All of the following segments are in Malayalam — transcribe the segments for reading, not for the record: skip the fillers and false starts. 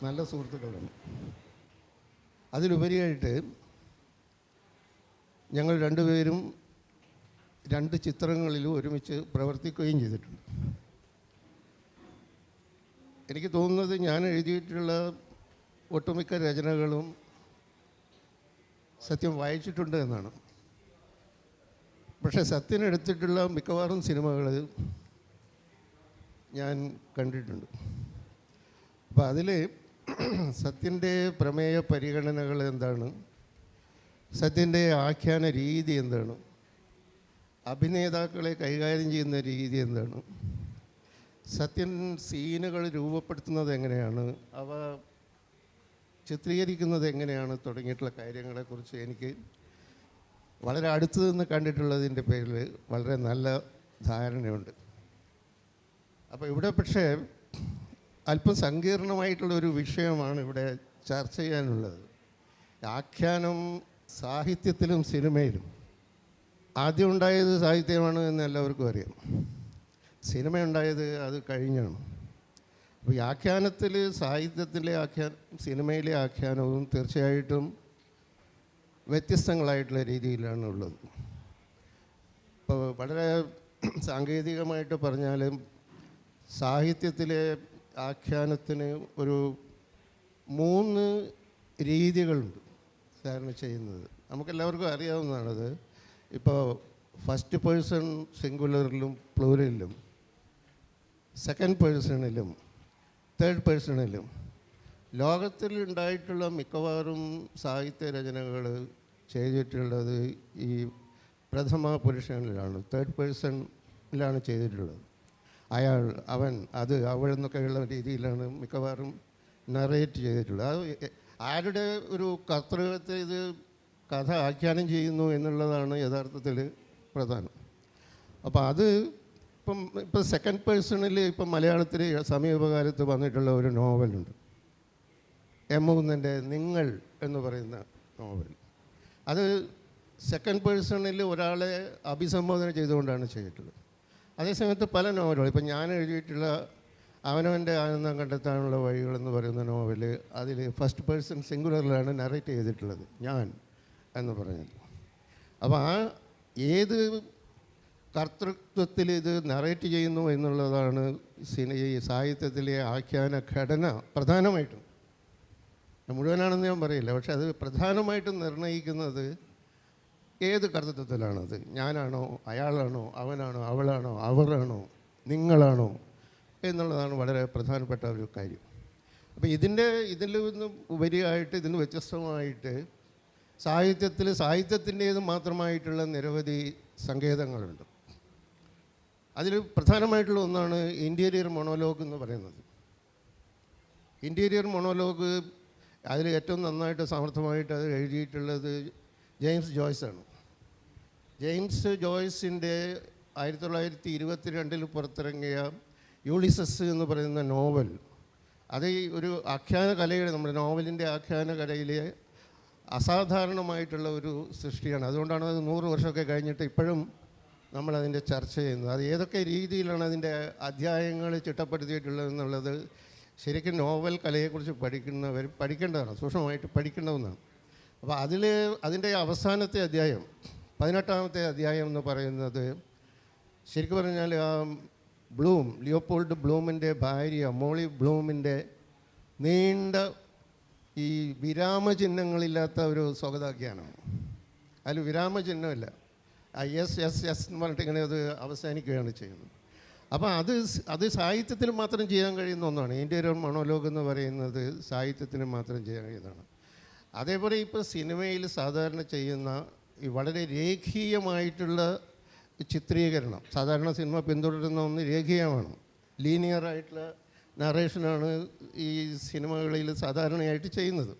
നല്ല സുഹൃത്തുക്കളാണ്. അതിലുപരിയായിട്ട് ഞങ്ങൾ രണ്ടുപേരും 2 ചിത്രങ്ങളിലും ഒരുമിച്ച് പ്രവർത്തിക്കുകയും ചെയ്തിട്ടുണ്ട്. എനിക്ക് തോന്നുന്നത് ഞാൻ എഴുതിയിട്ടുള്ള ഒട്ടുമിക്ക രചനകളും സത്യം വായിച്ചിട്ടുണ്ട് എന്നാണ്. പക്ഷേ സത്യൻ എടുത്തിട്ടുള്ള മിക്കവാറും സിനിമകൾ ഞാൻ കണ്ടിട്ടുണ്ട്. അപ്പോൾ അതിൽ സത്യൻ്റെ പ്രമേയ പരിഗണനകൾ എന്താണ്, സത്യൻ്റെ ആഖ്യാന രീതി എന്താണ്, അഭിനേതാക്കളെ കൈകാര്യം ചെയ്യുന്ന രീതി എന്താണ്, സത്യൻ സീനുകൾ രൂപപ്പെടുത്തുന്നത് എങ്ങനെയാണ്, അവ ചിത്രീകരിക്കുന്നത് എങ്ങനെയാണ് തുടങ്ങിയിട്ടുള്ള കാര്യങ്ങളെക്കുറിച്ച് എനിക്ക് വളരെ അടുത്ത് നിന്ന് കണ്ടിട്ടുള്ളതിൻ്റെ പേരിൽ വളരെ നല്ല ധാരണയുണ്ട്. അപ്പോൾ ഇവിടെ പക്ഷേ അല്പം സങ്കീർണമായിട്ടുള്ളൊരു വിഷയമാണ് ഇവിടെ ചർച്ച ചെയ്യാനുള്ളത്. ആഖ്യാനം സാഹിത്യത്തിലും സിനിമയിലും ആദ്യം ഉണ്ടായത് സാഹിത്യമാണ് എന്ന് എല്ലാവർക്കും അറിയാം. സിനിമ ഉണ്ടായത് അത് കഴിഞ്ഞാണ്. അപ്പോൾ ഈ ആഖ്യാനത്തിൽ സാഹിത്യത്തിലെ സിനിമയിലെ ആഖ്യാനവും തീർച്ചയായിട്ടും വ്യത്യസ്തങ്ങളായിട്ടുള്ള രീതിയിലാണ് ഉള്ളത്. ഇപ്പോൾ വളരെ സാങ്കേതികമായിട്ട് പറഞ്ഞാലും സാഹിത്യത്തിലെ ആഖ്യാനത്തിന് ഒരു 3 രീതികളുണ്ട് സാധാരണ ചെയ്യുന്നത്. നമുക്കെല്ലാവർക്കും അറിയാവുന്നതാണത്. ഇപ്പോൾ ഫസ്റ്റ് പേഴ്സൺ സിംഗുലറിലും പ്ലൂരലിലും, സെക്കൻഡ് പേഴ്സണിലും, തേർഡ് പേഴ്സണിലും ലോകത്തിൽ ഉണ്ടായിട്ടുള്ള മിക്കവാറും സാഹിത്യ രചനകൾ ചെയ്തിട്ടുള്ളത് ഈ പ്രഥമ പുരുഷനിലാണ്, തേർഡ് പേഴ്സണിലാണ് ചെയ്തിട്ടുള്ളത്. അയാൾ, അവൻ, അത്, അവൾ എന്നൊക്കെയുള്ള രീതിയിലാണ് മിക്കവാറും നറേറ്റ് ചെയ്തിട്ടുള്ളത്. അത് ആരുടെ ഒരു കർത്തൃകത്തെ ഇത് കഥ ആഖ്യാനം ചെയ്യുന്നു എന്നുള്ളതാണ് യഥാർത്ഥത്തിൽ പ്രധാനം. അപ്പോൾ അത് ഇപ്പം സെക്കൻഡ് പേഴ്സണിൽ ഇപ്പം മലയാളത്തിൽ സമീപകാലത്ത് വന്നിട്ടുള്ള ഒരു നോവലുണ്ട്, എം മുകുന്ദൻ്റെ നിങ്ങൾ എന്ന് പറയുന്ന നോവൽ. അത് സെക്കൻഡ് പേഴ്സണിൽ ഒരാളെ അഭിസംബോധന ചെയ്തുകൊണ്ടാണ് ചെയ്തിട്ടുള്ളത്. അതേസമയത്ത് പല നോവലുകൾ, ഇപ്പം ഞാൻ എഴുതിയിട്ടുള്ള അവനവൻ്റെ ആനന്ദം കണ്ടെത്താനുള്ള വഴികളെന്ന് പറയുന്ന നോവൽ, അതിൽ ഫസ്റ്റ് പേഴ്സൺ സിംഗുലറിലാണ് നറേറ്റ് ചെയ്തിട്ടുള്ളത്, ഞാൻ എന്ന് പറഞ്ഞത്. അപ്പോൾ ആ ഏത് കർത്തൃത്വത്തിൽ ഇത് നറേറ്റ് ചെയ്യുന്നു എന്നുള്ളതാണ് ഈ സാഹിത്യത്തിലെ ആഖ്യാന ഘടന പ്രധാനമായിട്ടും. മുഴുവനാണെന്ന് ഞാൻ പറയില്ല, പക്ഷെ അത് പ്രധാനമായിട്ടും നിർണ്ണയിക്കുന്നത് ഏത് കർത്തൃത്വത്തിലാണത്. ഞാനാണോ, അയാളാണോ, അവനാണോ, അവളാണോ, അവരാണോ, നിങ്ങളാണോ എന്നുള്ളതാണ് വളരെ പ്രധാനപ്പെട്ട ഒരു കാര്യം. അപ്പോൾ ഇതിൽ നിന്നും ഉപരിയായിട്ട്, ഇതിന് വ്യത്യസ്തമായിട്ട് സാഹിത്യത്തിൻ്റേത് മാത്രമായിട്ടുള്ള നിരവധി സങ്കേതങ്ങളുണ്ട്. അതിൽ പ്രധാനമായിട്ടുള്ള ഒന്നാണ് ഇൻറ്റീരിയർ മൊണോലോഗ് എന്ന് പറയുന്നത്. ഇൻറ്റീരിയർ മൊണോലോഗ് അതിൽ ഏറ്റവും നന്നായിട്ട് സമർത്ഥമായിട്ട് അത് എഴുതിയിട്ടുള്ളത് ജെയിംസ് ജോയ്സാണ്. ജെയിംസ് ജോയ്സിൻ്റെ 1922 പുറത്തിറങ്ങിയ യൂളിസസ് എന്ന് പറയുന്ന നോവൽ, അത് ഒരു ആഖ്യാന കലയുടെ, നമ്മുടെ നോവലിൻ്റെ ആഖ്യാന കലയിലെ അസാധാരണമായിട്ടുള്ള ഒരു സൃഷ്ടിയാണ്. അതുകൊണ്ടാണ് അത് 100 വർഷമൊക്കെ കഴിഞ്ഞിട്ട് ഇപ്പോഴും നമ്മളതിൻ്റെ ചർച്ച ചെയ്യുന്നത്. അത് ഏതൊക്കെ രീതിയിലാണ് അതിൻ്റെ അധ്യായങ്ങൾ ചിട്ടപ്പെടുത്തിയിട്ടുള്ളതെന്നുള്ളത് ശരിക്കും നോവൽ കലയെക്കുറിച്ച് പഠിക്കേണ്ടതാണ്, സൂക്ഷ്മമായിട്ട് പഠിക്കേണ്ടതെന്നാണ്. അപ്പോൾ അതിൻ്റെ അവസാനത്തെ അധ്യായം, 18ാമത്തെ അധ്യായം എന്ന് പറയുന്നത് ശരിക്കും പറഞ്ഞാൽ ലിയോപോൾഡ് ബ്ലൂമിൻ്റെ ഭാര്യ മോളി ബ്ലൂമിൻ്റെ നീണ്ട ഈ വിരാമചിഹ്നങ്ങളില്ലാത്ത ഒരു സ്വഗതാഖ്യാനമാണ്. അതിൽ വിരാമചിഹ്നമില്ല, എസ് എസ് എസ് എന്ന് പറഞ്ഞിട്ട് ഇങ്ങനെ അത് അവസാനിക്കുകയാണ് ചെയ്യുന്നത്. അപ്പോൾ അത് സാഹിത്യത്തിൽ മാത്രം ചെയ്യാൻ കഴിയുന്ന ഒന്നാണ്. ഇൻറ്റീരിയർ മൊണോലോഗ് എന്ന് പറയുന്നത് സാഹിത്യത്തിന് മാത്രം ചെയ്യാൻ കഴിയുന്നതാണ്. അതേപോലെ ഇപ്പോൾ സിനിമയിൽ സാധാരണ ചെയ്യുന്ന ഈ വളരെ രേഖീയമായിട്ടുള്ള ചിത്രീകരണം, സാധാരണ സിനിമ പിന്തുടരുന്ന ഒന്ന് രേഖീയമാണ്, ലീനിയറായിട്ടുള്ള നറേഷനാണ് ഈ സിനിമകളിൽ സാധാരണയായിട്ട് ചെയ്യുന്നത്.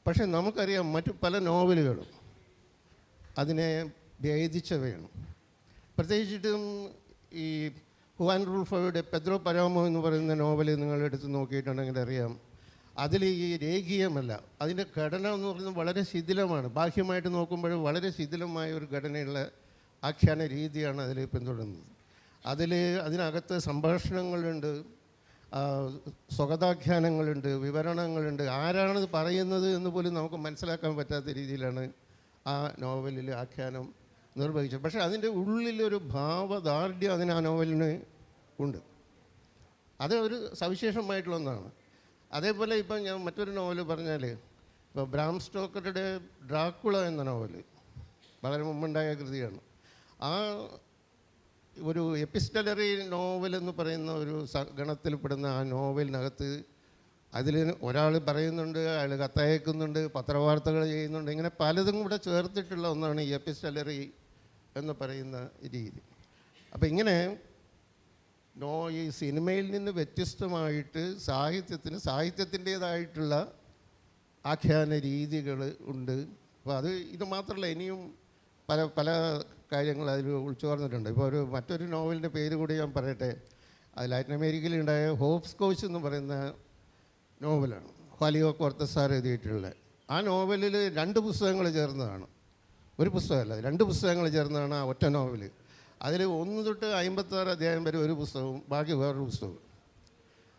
പക്ഷേ നമുക്കറിയാം മറ്റു പല നോവലുകളും അതിനെ ഭേദിച്ചവയാണ്. പ്രത്യേകിച്ചിട്ടും ഈ ഹുവാൻ റൂൾഫോയുടെ പെദ്രോ പരാമോ എന്ന് പറയുന്ന നോവൽ നിങ്ങൾ എടുത്ത് നോക്കിയിട്ടുണ്ടെങ്കിൽ അറിയാം, അതിൽ ഈ രേഖീയമല്ല, അതിൻ്റെ ഘടന എന്ന് പറയുന്നത് വളരെ ശിഥിലമാണ്. ബാഹ്യമായിട്ട് നോക്കുമ്പോൾ വളരെ ശിഥിലമായ ഒരു ഘടനയുള്ള ആഖ്യാന രീതിയാണ് അതിൽ പിന്തുടരുന്നത്. അതിനകത്ത് സംഭാഷണങ്ങളുണ്ട്, ആ, സ്വഗതാഖ്യാനങ്ങളുണ്ട്, വിവരണങ്ങളുണ്ട്, ആരാണത് പറയുന്നത് എന്ന് പോലും നമുക്ക് മനസ്സിലാക്കാൻ പറ്റാത്ത രീതിയിലാണ് ആ നോവലിൽ ആഖ്യാനം നിർവഹിച്ചത്. പക്ഷേ അതിൻ്റെ ഉള്ളിലൊരു ഭാവദാർഢ്യം അതിന് ആ നോവലിന് ഉണ്ട്. അത് ഒരു സവിശേഷമായിട്ടുള്ള ഒന്നാണ്. അതേപോലെ ഇപ്പം ഞാൻ മറ്റൊരു നോവൽ പറഞ്ഞാൽ, ഇപ്പോൾ ബ്രാം സ്റ്റോക്കറുടെ ഡ്രാക്കുള എന്ന നോവൽ വളരെ മുമ്പുണ്ടായ കൃതിയാണ്. ആ ഒരു എപ്പിസ്റ്റലറി നോവൽ എന്ന് പറയുന്ന ഒരു ഗണത്തിൽപ്പെടുന്ന ആ നോവലിനകത്ത് അതിൽ ഒരാൾ പറയുന്നുണ്ട്, അയാൾ കത്തയക്കുന്നുണ്ട്, പത്രവാർത്തകൾ ചെയ്യുന്നുണ്ട്, ഇങ്ങനെ പലതും കൂടെ ചേർത്തിട്ടുള്ള ഒന്നാണ് ഈ എപ്പിസ്റ്റലറി എന്ന് പറയുന്ന രീതി. അപ്പോൾ ഇങ്ങനെ ഈ സിനിമയിൽ നിന്ന് വ്യത്യസ്തമായിട്ട് സാഹിത്യത്തിൻ്റേതായിട്ടുള്ള ആഖ്യാന രീതികൾ ഉണ്ട്. അപ്പോൾ ഇത് മാത്രമല്ല, ഇനിയും പല പല കാര്യങ്ങൾ അതിൽ ഉൾച്ചേർന്നിട്ടുണ്ട്. ഇപ്പോൾ മറ്റൊരു നോവലിൻ്റെ പേര് കൂടി ഞാൻ പറയട്ടെ. അത് ലാറ്റിൻ അമേരിക്കയിലുണ്ടായ ഹോപ്സ്കോച്ച് എന്ന് പറയുന്ന നോവലാണ്, ഹോലിയോ കോർത്തസാർ എഴുതിയിട്ടുള്ളത്. ആ നോവലിൽ 2 പുസ്തകങ്ങൾ ചേർന്നതാണ്, ഒരു പുസ്തകമല്ല, 2 പുസ്തകങ്ങൾ ചേർന്നതാണ് ആ ഒറ്റ നോവൽ. അതിൽ 1 തൊട്ട് 56 അധ്യായം വരെ ഒരു പുസ്തകവും ബാക്കി വേറൊരു പുസ്തകവും.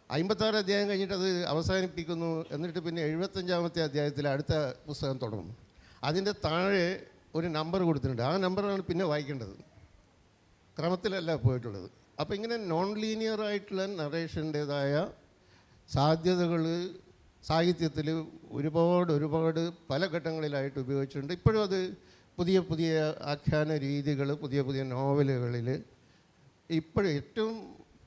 56 അധ്യായം കഴിഞ്ഞിട്ട് അത് അവസാനിപ്പിക്കുന്നു. എന്നിട്ട് പിന്നെ 75ാമത്തെ അധ്യായത്തിൽ അടുത്ത പുസ്തകം തുടങ്ങും. അതിൻ്റെ താഴെ ഒരു നമ്പർ കൊടുത്തിട്ടുണ്ട്. ആ നമ്പറാണ് പിന്നെ വായിക്കേണ്ടത്, ക്രമത്തിലല്ല പോയിട്ടുള്ളത്. അപ്പോൾ ഇങ്ങനെ നോൺ ലീനിയർ ആയിട്ടുള്ള നറേഷൻ്റേതായ സാധ്യതകൾ സാഹിത്യത്തിൽ ഒരുപാട് പല ഘട്ടങ്ങളിലായിട്ട് ഉപയോഗിച്ചിട്ടുണ്ട്. ഇപ്പോഴും അത് പുതിയ പുതിയ ആഖ്യാന രീതികൾ, പുതിയ പുതിയ നോവലുകളിൽ ഇപ്പോഴും ഏറ്റവും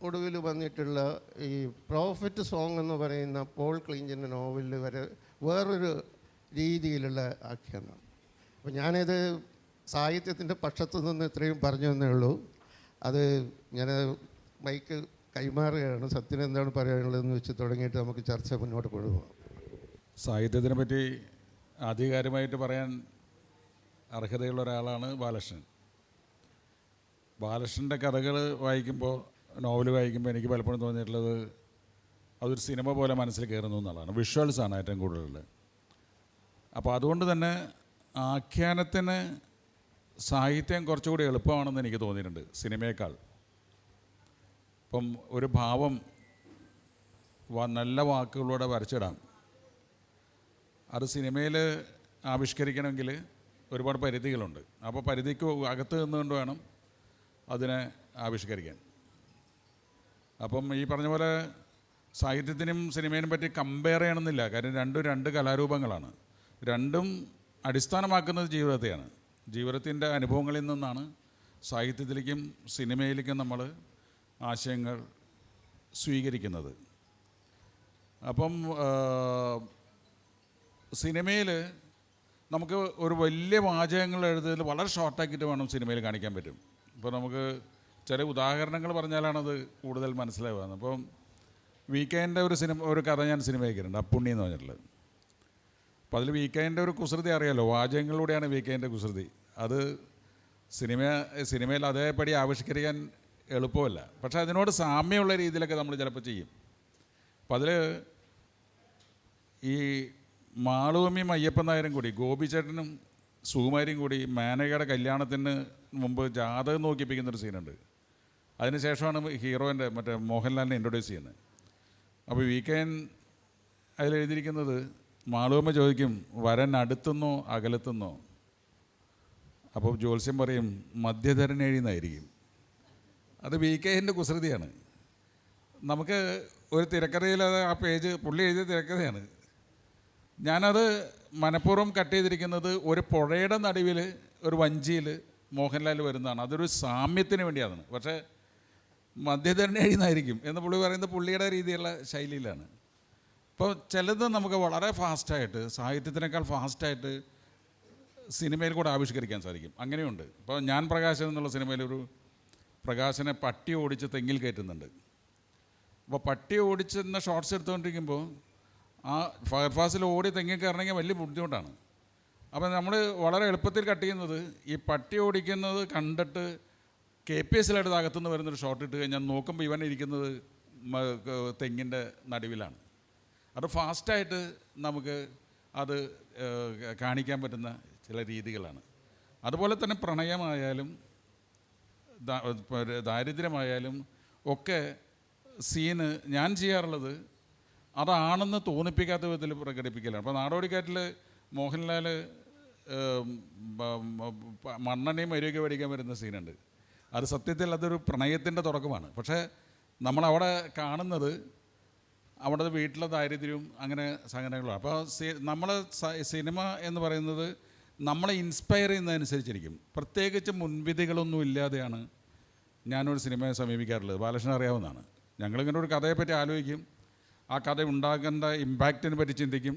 ഒടുവിൽ വന്നിട്ടുള്ള ഈ പ്രോഫറ്റ് സോങ് എന്ന് പറയുന്ന പോൾ ക്ലിഞ്ചിൻ്റെ നോവലിൽ വരെ വേറൊരു രീതിയിലുള്ള ആഖ്യാനമാണ്. അപ്പോൾ ഞാനിത് സാഹിത്യത്തിൻ്റെ പക്ഷത്തു നിന്ന് ഇത്രയും പറഞ്ഞു എന്നേ ഉള്ളൂ. അത് ഞാൻ മൈക്ക് കൈമാറുകയാണ്. സത്യന് എന്താണ് പറയാനുള്ളതെന്ന് വെച്ച് തുടങ്ങിയിട്ട് നമുക്ക് ചർച്ച മുന്നോട്ട് കൊണ്ടുപോകാം. സാഹിത്യത്തിനെ പറ്റി ആധികാരികമായിട്ട് പറയാൻ അർഹതയുള്ള ഒരാളാണ് ബാലകൃഷ്ണൻ. ബാലകൃഷ്ണൻ്റെ കഥകൾ വായിക്കുമ്പോൾ, നോവൽ വായിക്കുമ്പോൾ എനിക്ക് പലപ്പോഴും തോന്നിയിട്ടുള്ളത് അതൊരു സിനിമ പോലെ മനസ്സിൽ കയറുന്നു എന്നുള്ളതാണ്. വിഷ്വൽസാണ് ഏറ്റവും കൂടുതലുള്ളത്. അപ്പോൾ അതുകൊണ്ട് തന്നെ ആഖ്യാനത്തിന് സാഹിത്യം കുറച്ചുകൂടി എളുപ്പമാണെന്ന് എനിക്ക് തോന്നിയിട്ടുണ്ട് സിനിമയേക്കാൾ. ഇപ്പം ഒരു ഭാവം നല്ല വാക്കുകളോടെ വരച്ചിടാം. അത് സിനിമയിൽ ആവിഷ്കരിക്കണമെങ്കിൽ ഒരുപാട് പരിധികളുണ്ട്. അപ്പോൾ പരിധിക്ക് അകത്ത് നിന്നുകൊണ്ട് വേണം അതിനെ ആവിഷ്കരിക്കാൻ. അപ്പം ഈ പറഞ്ഞ പോലെ സാഹിത്യത്തിനും സിനിമേനും പറ്റി കമ്പയർ ചെയ്യണമെന്നില്ല. കാര്യം രണ്ടും 2 കലാരൂപങ്ങളാണ്. രണ്ടും അടിസ്ഥാനമാക്കുന്നത് ജീവിതത്തെയാണ്. ജീവിതത്തിൻ്റെ അനുഭവങ്ങളിൽ നിന്നാണ് സാഹിത്യത്തിലേക്കും സിനിമയിലേക്കും നമ്മൾ ആശയങ്ങൾ സ്വീകരിക്കുന്നത്. അപ്പം സിനിമയിൽ നമുക്ക് ഒരു വലിയ വാചകങ്ങൾ എഴുതുന്നതിൽ വളരെ ഷോർട്ടാക്കിയിട്ട് വേണം സിനിമയിൽ കാണിക്കാൻ പറ്റും. ഇപ്പോൾ നമുക്ക് ചില ഉദാഹരണങ്ങൾ പറഞ്ഞാലാണത് കൂടുതൽ മനസ്സിലാവുക. അപ്പം വീക്കെൻഡിൻ്റെ ഒരു കഥ ഞാൻ സിനിമയ്ക്കുന്നുണ്ട്, അപ്പുണ്ണി എന്ന് പറഞ്ഞിട്ടുള്ളത്. അപ്പോൾ അതിൽ വീക്കെൻഡിൻ്റെ ഒരു കുസൃതി അറിയാമല്ലോ, വാചകങ്ങളിലൂടെയാണ് വീക്കെൻഡിൻ്റെ കുസൃതി. അത് സിനിമയിൽ അതേപടി ആവിഷ്കരിക്കാൻ എളുപ്പമല്ല. പക്ഷേ അതിനോട് സാമ്യമുള്ള രീതിയിലൊക്കെ നമ്മൾ ചിലപ്പോൾ ചെയ്യും. അപ്പം അതിൽ ഈ മാളുവമ്മിയും അയ്യപ്പൻ നായരും കൂടി, ഗോപിച്ചേട്ടനും സുകുമാരിയും കൂടി മേനകയുടെ കല്യാണത്തിന് മുമ്പ് ജാതകം നോക്കിപ്പിക്കുന്നൊരു സീനുണ്ട്. അതിനുശേഷമാണ് ഹീറോയിൻ്റെ മറ്റേ മോഹൻലാലിനെ ഇൻട്രൊഡ്യൂസ് ചെയ്യുന്നത്. അപ്പോൾ വീക്കെൻഡ് അതിലെഴുതിയിരിക്കുന്നത്, മാളുവമ്മ ചോദിക്കും വരൻ അടുത്തുനിന്നോ അകലത്തുനിന്നോ. അപ്പോൾ ജ്യോത്സ്യം പറയും മധ്യധരനേഴിന്നായിരിക്കും. അത് വീക്കെൻഡിൻ്റെ കുസൃതിയാണ്. നമുക്ക് ഒരു തിരക്കഥയിൽ ആ പേജ് പുള്ളി എഴുതിയ തിരക്കഥയാണ്. ഞാനത് മനഃപൂർവ്വം കട്ട് ചെയ്തിരിക്കുന്നത് ഒരു പുഴയുടെ നടുവിൽ ഒരു വഞ്ചിയിൽ മോഹൻലാൽ വരുന്നതാണ്. അതൊരു സാമ്യത്തിന് വേണ്ടിയാണ്. പക്ഷേ മധ്യധരനേഴിന്നായിരിക്കും എന്ന് പുള്ളി പറയുന്നത് പുള്ളിയുടെ രീതിയിലുള്ള ശൈലിയിലാണ്. ഇപ്പോൾ ചിലത് നമുക്ക് വളരെ ഫാസ്റ്റായിട്ട്, സാഹിത്യത്തിനേക്കാൾ ഫാസ്റ്റായിട്ട് സിനിമയിൽ കൂടെ ആവിഷ്കരിക്കാൻ സാധിക്കും. അങ്ങനെയുണ്ട്. ഇപ്പോൾ ഞാൻ പ്രകാശൻ എന്നുള്ള സിനിമയിലൊരു പ്രകാശനെ പട്ടി ഓടിച്ച് തെങ്ങിൽ കയറ്റുന്നുണ്ട്. അപ്പോൾ പട്ടി ഓടിച്ചെന്ന ഷോർട്ട്സ് എടുത്തുകൊണ്ടിരിക്കുമ്പോൾ ആ ഫയർഫാസിൽ ഓടി തെങ്ങിൽ കയറണമെങ്കിൽ വലിയ ബുദ്ധിമുട്ടാണ്. അപ്പോൾ നമ്മൾ വളരെ എളുപ്പത്തിൽ കട്ട് ചെയ്യുന്നത് ഈ പട്ടി ഓടിക്കുന്നത് കണ്ടിട്ട് KPSL അകത്തുനിന്ന് വരുന്നൊരു ഷോട്ട് ഇട്ട് കഴിഞ്ഞാൽ നോക്കുമ്പോൾ ഇവൻ ഇരിക്കുന്നത് തെങ്ങിൻ്റെ നടുവിലാണ്. അത് ഫാസ്റ്റായിട്ട് നമുക്ക് അത് കാണിക്കാൻ പറ്റുന്ന ചില രീതികളാണ്. അതുപോലെ തന്നെ പ്രണയമായാലും ദാരിദ്ര്യമായാലും ഒക്കെ സീന് ഞാൻ ചെയ്യാറുള്ളത് അതാണെന്ന് തോന്നിപ്പിക്കാത്ത വിധത്തിൽ പ്രകടിപ്പിക്കലാണ്. അപ്പോൾ നാടോടിക്കാറ്റിൽ മോഹൻലാൽ മണ്ണെണ്ണയും മരുവൊക്കെ മേടിക്കാൻ വരുന്ന സീനുണ്ട്. അത് സത്യത്തിൽ അതൊരു പ്രണയത്തിൻ്റെ തുടക്കമാണ്. പക്ഷേ നമ്മളവിടെ കാണുന്നത് അവിടെ വീട്ടിലെ ദാരിദ്ര്യവും അങ്ങനെ സംഘടനകളും. അപ്പോൾ നമ്മൾ സിനിമ എന്ന് പറയുന്നത് നമ്മളെ ഇൻസ്പയർ ചെയ്യുന്നതനുസരിച്ചിരിക്കും. പ്രത്യേകിച്ച് മുൻവിധികളൊന്നും ഇല്ലാതെയാണ് ഞാനൊരു സിനിമയെ സമീപിക്കാറുള്ളത്. ബാലകൃഷ്ണൻ അറിയാവുന്നതാണ്. ഞങ്ങളിങ്ങനെ ഒരു കഥയെപ്പറ്റി ആലോചിക്കും, ആ കഥ ഉണ്ടാക്കേണ്ട ഇമ്പാക്റ്റിനെ പറ്റി ചിന്തിക്കും.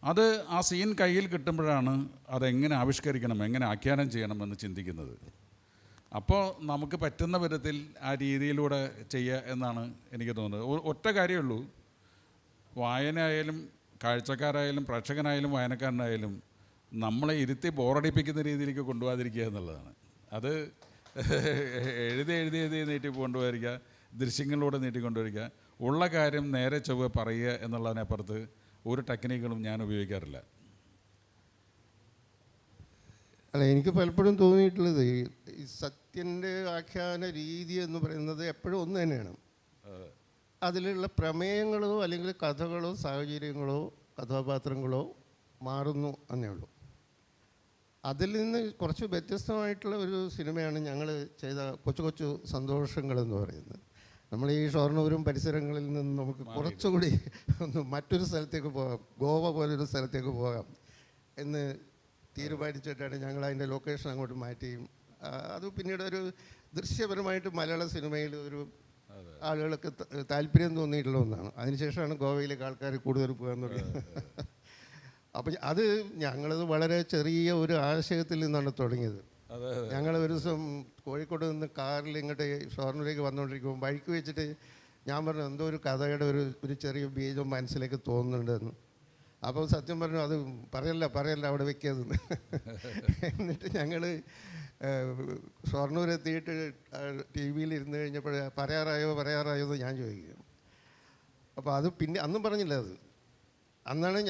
അത് ആ സീൻ കയ്യിൽ കിട്ടുമ്പോഴാണ് അതെങ്ങനെ ആവിഷ്കരിക്കണം, എങ്ങനെ ആഖ്യാനം ചെയ്യണമെന്ന് ചിന്തിക്കുന്നത്. അപ്പോൾ നമുക്ക് പറ്റുന്ന വിധത്തിൽ ആ രീതിയിലൂടെ ചെയ്യുക എന്നാണ് എനിക്ക് തോന്നുന്നത്. ഒറ്റ കാര്യമുള്ളൂ, വായനയായാലും കാഴ്ചക്കാരായാലും പ്രേക്ഷകനായാലും വായനക്കാരനായാലും നമ്മളെ ഇരുത്തി ബോറടിപ്പിക്കുന്ന രീതിയിലേക്ക് കൊണ്ടുപോകാതിരിക്കുക എന്നുള്ളതാണ്. അത് എഴുതി നീട്ടി കൊണ്ടുപോയിരിക്കുക, ദൃശ്യങ്ങളിലൂടെ നീട്ടിക്കൊണ്ടുവരിക, ഉള്ള കാര്യം നേരെ ചൊവ്വ പറയുക എന്നുള്ളതിനപ്പുറത്ത് ഒരു ടെക്നിക്കുകളും ഞാൻ ഉപയോഗിക്കാറില്ല. അല്ല, എനിക്ക് പലപ്പോഴും തോന്നിയിട്ടുള്ളത് ഈ സത്യൻ്റെ ആഖ്യാന രീതി എന്ന് പറയുന്നത് എപ്പോഴും ഒന്ന് തന്നെയാണ്. അതിലുള്ള പ്രമേയങ്ങളോ അല്ലെങ്കിൽ കഥകളോ സാഹചര്യങ്ങളോ കഥാപാത്രങ്ങളോ മാറുന്നു എന്നേ ഉള്ളൂ. അതിൽ നിന്ന് കുറച്ച് വ്യത്യസ്തമായിട്ടുള്ള ഒരു സിനിമയാണ് ഞങ്ങൾ ചെയ്ത കൊച്ചു കൊച്ചു സന്തോഷങ്ങളെന്ന് പറയുന്നത്. നമ്മൾ ഈ ഷൊർണൂരും പരിസരങ്ങളിൽ നിന്ന് നമുക്ക് കുറച്ചുകൂടി ഒന്ന് മറ്റൊരു സ്ഥലത്തേക്ക് പോകാം, ഗോവ പോലൊരു സ്ഥലത്തേക്ക് പോകാം എന്ന് തീരുമാനിച്ചിട്ടാണ് ഞങ്ങൾ അതിൻ്റെ ലൊക്കേഷൻ അങ്ങോട്ട് മാറ്റിയും അത് പിന്നീട് ഒരു ദൃശ്യപരമായിട്ട് മലയാള സിനിമയിൽ ഒരു ആളുകൾക്ക് താല്പര്യം തോന്നിയിട്ടുള്ള ഒന്നാണ്. അതിനുശേഷമാണ് ഗോവയിലേക്ക് ആൾക്കാർ കൂടുതൽ പോകാൻ തുടങ്ങിയത്. അപ്പം അത് ഞങ്ങളത് വളരെ ചെറിയ ഒരു ആശയത്തിൽ നിന്നാണ് തുടങ്ങിയത്. ഞങ്ങൾ ഒരു ദിവസം കോഴിക്കോട് നിന്ന് കാറിൽ ഇങ്ങോട്ട് ഷൊർണൂരേക്ക് വന്നുകൊണ്ടിരിക്കുമ്പോൾ വഴിക്ക് വെച്ചിട്ട് ഞാൻ പറഞ്ഞു എന്തോ ഒരു കഥയുടെ ഒരു ചെറിയ ബീജം മനസ്സിലേക്ക് തോന്നുന്നുണ്ടെന്ന്. അപ്പം സത്യം പറഞ്ഞു അത് പറയല്ല അവിടെ വെക്കരുതെന്ന്. എന്നിട്ട് ഞങ്ങൾ ഷൊർണൂരെത്തിയിട്ട് ടി വിയിൽ ഇരുന്ന് കഴിഞ്ഞപ്പോൾ പറയാറായോ എന്ന് ഞാൻ ചോദിക്കും. അപ്പോൾ അത് പിന്നെ അന്നും പറഞ്ഞില്ല. അത് അന്നാണ്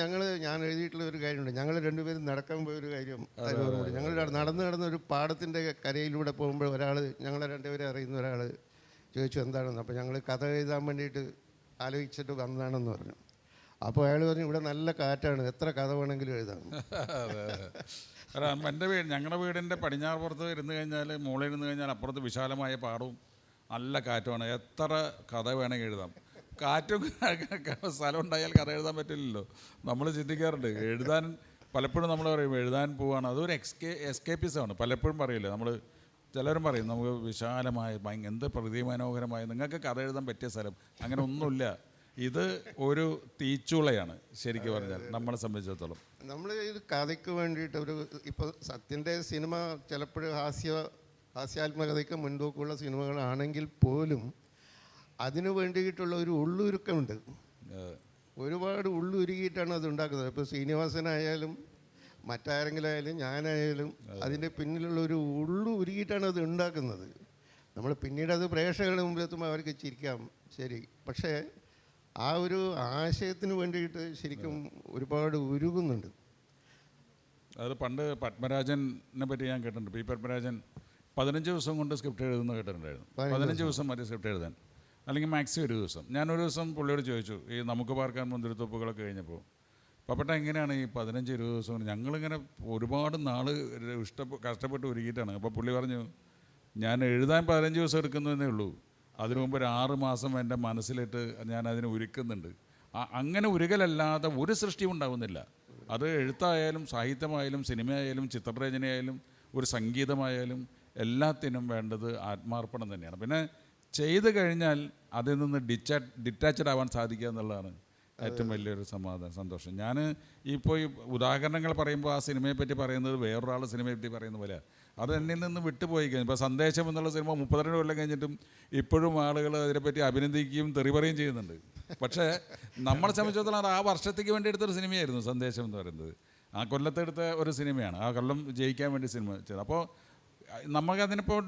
ഞാൻ എഴുതിയിട്ടുള്ള ഒരു കാര്യമുണ്ട്. ഞങ്ങൾ രണ്ടുപേരും നടക്കാൻ പോയൊരു കാര്യം അതിനോട് ഞങ്ങൾ നടന്ന് ഒരു പാടത്തിൻ്റെ കരയിലൂടെ പോകുമ്പോൾ ഒരാൾ ഞങ്ങളെ രണ്ടുപേരെ അറിയുന്ന ഒരാൾ ചോദിച്ചു എന്താണെന്ന്. അപ്പോൾ ഞങ്ങൾ കഥ എഴുതാൻ വേണ്ടിയിട്ട് ആലോചിച്ചിട്ട് വന്നതാണെന്ന് പറഞ്ഞു. അപ്പോൾ അയാൾ പറഞ്ഞു ഇവിടെ നല്ല കാറ്റാണ്, എത്ര കഥ വേണമെങ്കിലും എഴുതാം. എൻ്റെ ഞങ്ങളുടെ വീടിൻ്റെ പടിഞ്ഞാറ് പുറത്ത് ഇരുന്ന് കഴിഞ്ഞാൽ, മുകളിൽ ഇരുന്ന് കഴിഞ്ഞാൽ അപ്പുറത്ത് വിശാലമായ പാടവും നല്ല കാറ്റുമാണ്. എത്ര കഥ വേണമെങ്കിൽ എഴുതാം. കാറ്റും സ്ഥലം ഉണ്ടായാൽ കഥ എഴുതാൻ പറ്റില്ലല്ലോ. നമ്മൾ ചിന്തിക്കാറുണ്ട് എഴുതാൻ. പലപ്പോഴും നമ്മൾ പറയും എഴുതാൻ പോവാണ്, അതൊരു എസ്കേപ്പിസമാണ്. പലപ്പോഴും പറയില്ലേ നമ്മൾ, ചിലരും പറയും നമുക്ക് വിശാലമായ എന്ത് പ്രതിമനോഹരമായ, നിങ്ങൾക്ക് കഥ എഴുതാൻ പറ്റിയ സ്ഥലം അങ്ങനെ ഒന്നുമില്ല. ഇത് ഒരു തീച്ചുളയാണ് ശരിക്കും പറഞ്ഞാൽ നമ്മളെ സംബന്ധിച്ചിടത്തോളം. നമ്മൾ ഇത് കഥയ്ക്ക് വേണ്ടിയിട്ട് ഇപ്പോൾ സത്യൻ്റെ സിനിമ ചിലപ്പോഴും ഹാസ്യാത്മകതയ്ക്ക് മുൻതൂക്കമുള്ള സിനിമകളാണെങ്കിൽ പോലും അതിനു വേണ്ടിയിട്ടുള്ള ഒരു ഉള്ളുരുക്കമുണ്ട്. ഒരുപാട് ഉള്ളുരുക്കിയിട്ടാണ് അത് ഉണ്ടാക്കുന്നത്. ഇപ്പോൾ ശ്രീനിവാസനായാലും മറ്റാരെങ്കിലും ആയാലും ഞാനായാലും അതിൻ്റെ പിന്നിലുള്ള ഒരു ഉരുകിയിട്ടാണ് അത് ഉണ്ടാക്കുന്നത്. നമ്മൾ പിന്നീട് അത് പ്രേക്ഷകരുടെ മുമ്പിലെത്തുമ്പോൾ അവർക്ക് ചിരിക്കാം, ശരി. പക്ഷേ ആ ഒരു ആശയത്തിന് വേണ്ടിയിട്ട് ശരിക്കും ഒരുപാട് ഉരുകുന്നുണ്ട്. അത് പണ്ട് പത്മരാജനെ പറ്റി ഞാൻ കേട്ടിട്ടുണ്ട്. പി പത്മരാജൻ 15 ദിവസം കൊണ്ട് സ്ക്രിപ്റ്റ് എഴുതുന്ന കേട്ടിട്ടുണ്ടായിരുന്നു. 15 ദിവസം മതി സ്ക്രിപ്റ്റ് എഴുതാൻ, അല്ലെങ്കിൽ മാക്സിമം 1 ദിവസം. ഞാനൊരു ദിവസം പുള്ളിയോട് ചോദിച്ചു, ഈ നമുക്ക് പാർക്കാൻ മുന്തിരിത്തോപ്പുകളൊക്കെ കഴിഞ്ഞപ്പോൾ, പപ്പട്ട എങ്ങനെയാണ് ഈ 15-20 ദിവസം കൊണ്ട്? ഞങ്ങളിങ്ങനെ ഒരുപാട് നാൾ കഷ്ടപ്പെട്ട് ഒരുക്കിയിട്ടാണ്. അപ്പോൾ പുള്ളി പറഞ്ഞു, ഞാൻ എഴുതാൻ 15 ദിവസം എടുക്കുന്നതേ ഉള്ളൂ, അതിനു മുമ്പ് ഒരു 6 മാസം എൻ്റെ മനസ്സിലിട്ട് ഞാൻ അതിനെ ഒരുക്കുന്നുണ്ട്. അങ്ങനെ ഉരുകലല്ലാതെ ഒരു സൃഷ്ടിയും ഉണ്ടാകുന്നില്ല. അത് എഴുത്തായാലും സാഹിത്യമായാലും സിനിമയായാലും ചിത്രരചനയായാലും ഒരു സംഗീതമായാലും എല്ലാത്തിനും വേണ്ടത് ആത്മാർപ്പണം തന്നെയാണ്. പിന്നെ ചെയ്ത് കഴിഞ്ഞാൽ അതിൽ നിന്ന് ഡിറ്റാച്ചഡ് ആവാൻ സാധിക്കുക എന്നുള്ളതാണ് ഏറ്റവും വലിയൊരു സന്തോഷം. ഞാൻ ഇപ്പോൾ ഈ ഉദാഹരണങ്ങൾ പറയുമ്പോൾ ആ സിനിമയെപ്പറ്റി പറയുന്നത് വേറൊരാൾ സിനിമയെപ്പറ്റി പറയുന്ന പോലെ അത് എന്നിൽ നിന്ന് വിട്ടുപോയി കഴിഞ്ഞു. ഇപ്പോൾ സന്ദേശം എന്നുള്ള സിനിമ 32 കൊല്ലം കഴിഞ്ഞിട്ടും ഇപ്പോഴും ആളുകൾ അതിനെപ്പറ്റി അഭിനന്ദിക്കുകയും തെറി പറയുകയും ചെയ്യുന്നുണ്ട്. പക്ഷേ നമ്മളെ സംബന്ധിച്ചിടത്തോളം അത് ആ വർഷത്തേക്ക് വേണ്ടി എടുത്തൊരു സിനിമയായിരുന്നു സന്ദേശം എന്ന് പറയുന്നത്. ആ കൊല്ലത്തെടുത്ത ഒരു സിനിമയാണ്, ആ കൊല്ലം ജയിക്കാൻ വേണ്ടി സിനിമ ചെയ്തത്. അപ്പോൾ നമുക്കതിനിപ്പോൾ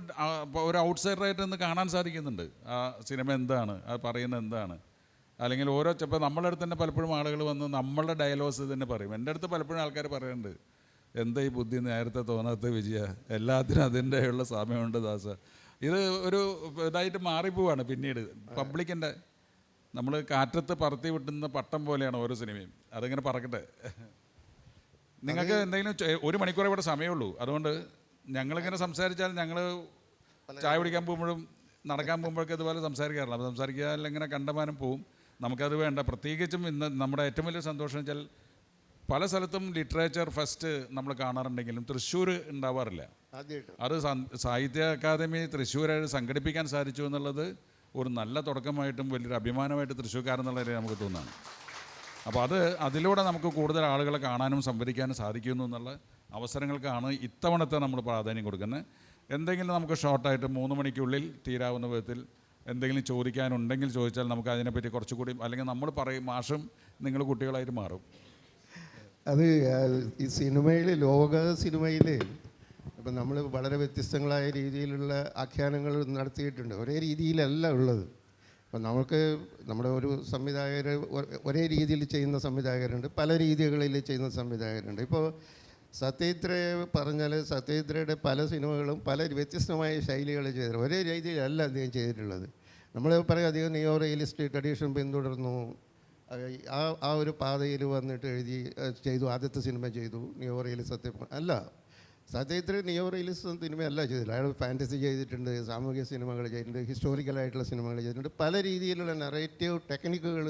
ഒരു ഔട്ട്സൈഡറായിട്ട് നിന്ന് കാണാൻ സാധിക്കുന്നുണ്ട് ആ സിനിമ എന്താണ്, അത് പറയുന്നത് എന്താണ്. അല്ലെങ്കിൽ ഓരോ ഇപ്പോൾ നമ്മളെ അടുത്ത് തന്നെ പലപ്പോഴും ആളുകൾ വന്ന് നമ്മളുടെ ഡയലോഗ്സ് തന്നെ പറയും. എൻ്റെ അടുത്ത് പലപ്പോഴും ആൾക്കാർ പറയുന്നുണ്ട്, എന്താ ഈ ബുദ്ധി നേരത്തെ തോന്നാത്ത വിജയ, എല്ലാത്തിനും അതിൻ്റെയുള്ള സാമ്യമുണ്ട് ദാസ. ഇത് ഒരു ഇതായിട്ട് മാറിപ്പോവാണ് പിന്നീട്. പബ്ലിക്കിൻ്റെ നമ്മൾ കാറ്റത്ത് പറത്തി വിട്ടുന്ന പട്ടം പോലെയാണ് ഓരോ സിനിമയും. അതിങ്ങനെ പറക്കട്ടെ. നിങ്ങൾക്ക് എന്തെങ്കിലും 1 മണിക്കൂറേ ഇവിടെ സമയമുള്ളൂ. അതുകൊണ്ട് ഞങ്ങളിങ്ങനെ സംസാരിച്ചാൽ ഞങ്ങൾ ചായ കുടിക്കാൻ പോകുമ്പോഴും നടക്കാൻ പോകുമ്പോഴൊക്കെ ഇതുപോലെ സംസാരിക്കാറില്ല. അപ്പോൾ സംസാരിക്കാതെ ഇങ്ങനെ കണ്ടമാനം പോവും. നമുക്കത് വേണ്ട. പ്രത്യേകിച്ചും ഇന്ന് നമ്മുടെ ഏറ്റവും വലിയ സന്തോഷം വെച്ചാൽ പല സ്ഥലത്തും ലിറ്ററേച്ചർ ഫെസ്റ്റ് നമ്മൾ കാണാറുണ്ടെങ്കിലും തൃശ്ശൂർ ഉണ്ടാവാറില്ല. അത് സാഹിത്യ അക്കാദമി തൃശ്ശൂർ സംഘടിപ്പിക്കാൻ സാധിച്ചു എന്നുള്ളത് ഒരു നല്ല തുടക്കമായിട്ടും വലിയൊരു അഭിമാനമായിട്ട് തൃശ്ശൂർക്കാരെന്നുള്ള നമുക്ക് തോന്നുന്നു. അപ്പോൾ അതിലൂടെ നമുക്ക് കൂടുതൽ ആളുകളെ കാണാനും സംവദിക്കാനും സാധിക്കുന്നു എന്നുള്ള അവസരങ്ങൾക്കാണ് ഇത്തവണത്തെ നമ്മൾ പ്രാധാന്യം കൊടുക്കുന്നത്. എന്തെങ്കിലും നമുക്ക് ഷോർട്ടായിട്ട് 3 മണിക്കുള്ളിൽ തീരാവുന്ന വിധത്തിൽ എന്തെങ്കിലും ചോദിക്കാനുണ്ടെങ്കിൽ ചോദിച്ചാൽ നമുക്ക് അതിനെപ്പറ്റി കുറച്ചുകൂടി, അല്ലെങ്കിൽ നമ്മൾ പറയും മാഷും നിങ്ങൾ കുട്ടികളായിട്ട് മാറും. അത് ഈ സിനിമയിൽ, ലോക സിനിമയിൽ ഇപ്പം നമ്മൾ വളരെ വ്യത്യസ്തങ്ങളായ രീതിയിലുള്ള ആഖ്യാനങ്ങൾ നടത്തിയിട്ടുണ്ട്. ഒരേ രീതിയിലല്ല ഉള്ളത്. അപ്പം നമുക്ക് നമ്മുടെ ഒരു സംവിധായകർ ഒരേ രീതിയിൽ ചെയ്യുന്ന സംവിധായകരുണ്ട്, പല രീതികളിൽ ചെയ്യുന്ന സംവിധായകരുണ്ട്. ഇപ്പോൾ സത്യജിത്രയെ പറഞ്ഞാൽ സത്യജിത്രയുടെ പല സിനിമകളും പല വ്യത്യസ്തമായ ശൈലികൾ ചെയ്തിട്ടുണ്ട്. ഒരേ രീതിയിലല്ല അദ്ദേഹം ചെയ്തിട്ടുള്ളത്. നമ്മൾ പറയും അധികം നിയോ റിയലിസ്റ്റ് ട്രഡീഷൻ പിന്തുടർന്നു, ആ ഒരു പാതയിൽ വന്നിട്ട് ചെയ്തു. ആദ്യത്തെ സിനിമ ചെയ്തു നിയോ റിയലിസത്തെ അല്ല. സത്യജിത്ര നിയോ റിയലിസം സിനിമയല്ല ചെയ്തില്ല. അയാൾ ഫാൻറ്റസി ചെയ്തിട്ടുണ്ട്, സാമൂഹിക സിനിമകൾ ചെയ്തിട്ടുണ്ട്, ഹിസ്റ്റോറിക്കലായിട്ടുള്ള സിനിമകൾ ചെയ്തിട്ടുണ്ട്. പല രീതിയിലുള്ള നറേറ്റീവ് ടെക്നിക്കുകൾ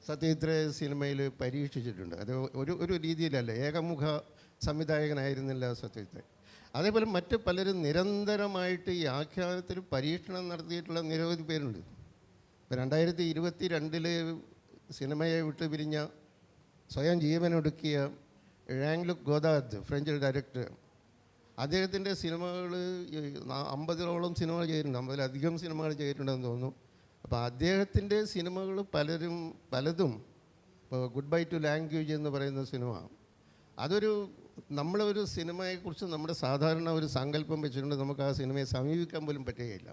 സത്യജിത്ര സിനിമയിൽ പരീക്ഷിച്ചിട്ടുണ്ട്. അത് ഒരു രീതിയിലല്ല, ഏകമുഖ സംവിധായകനായിരുന്നില്ല സത്യജിത്ര. അതേപോലെ മറ്റ് പലരും നിരന്തരമായിട്ട് ഈ ആഖ്യാനത്തിൽ പരീക്ഷണം നടത്തിയിട്ടുള്ള നിരവധി പേരുണ്ട്. ഇപ്പോൾ 2022 സിനിമയെ വിട്ടു പിരിഞ്ഞ, സ്വയം ജീവനൊടുക്കിയ ഴാങ് ലുക് ഗോദാദ്, ഫ്രഞ്ച് ഡയറക്ടർ, അദ്ദേഹത്തിൻ്റെ സിനിമകൾ 50ഓളം സിനിമകൾ ചെയ്തിട്ടുണ്ട്, 50ലധികം സിനിമകൾ ചെയ്തിട്ടുണ്ടെന്ന് തോന്നുന്നു. അപ്പോൾ അദ്ദേഹത്തിൻ്റെ സിനിമകൾ പലതും ഇപ്പോൾ ഗുഡ് ബൈ ടു ലാംഗ്വേജ് എന്ന് പറയുന്ന സിനിമ, നമ്മളൊരു സിനിമയെക്കുറിച്ച് നമ്മുടെ സാധാരണ ഒരു സങ്കല്പം വെച്ചിട്ടുണ്ട് നമുക്ക് ആ സിനിമയെ സമീപിക്കാൻ പോലും പറ്റുകയില്ല.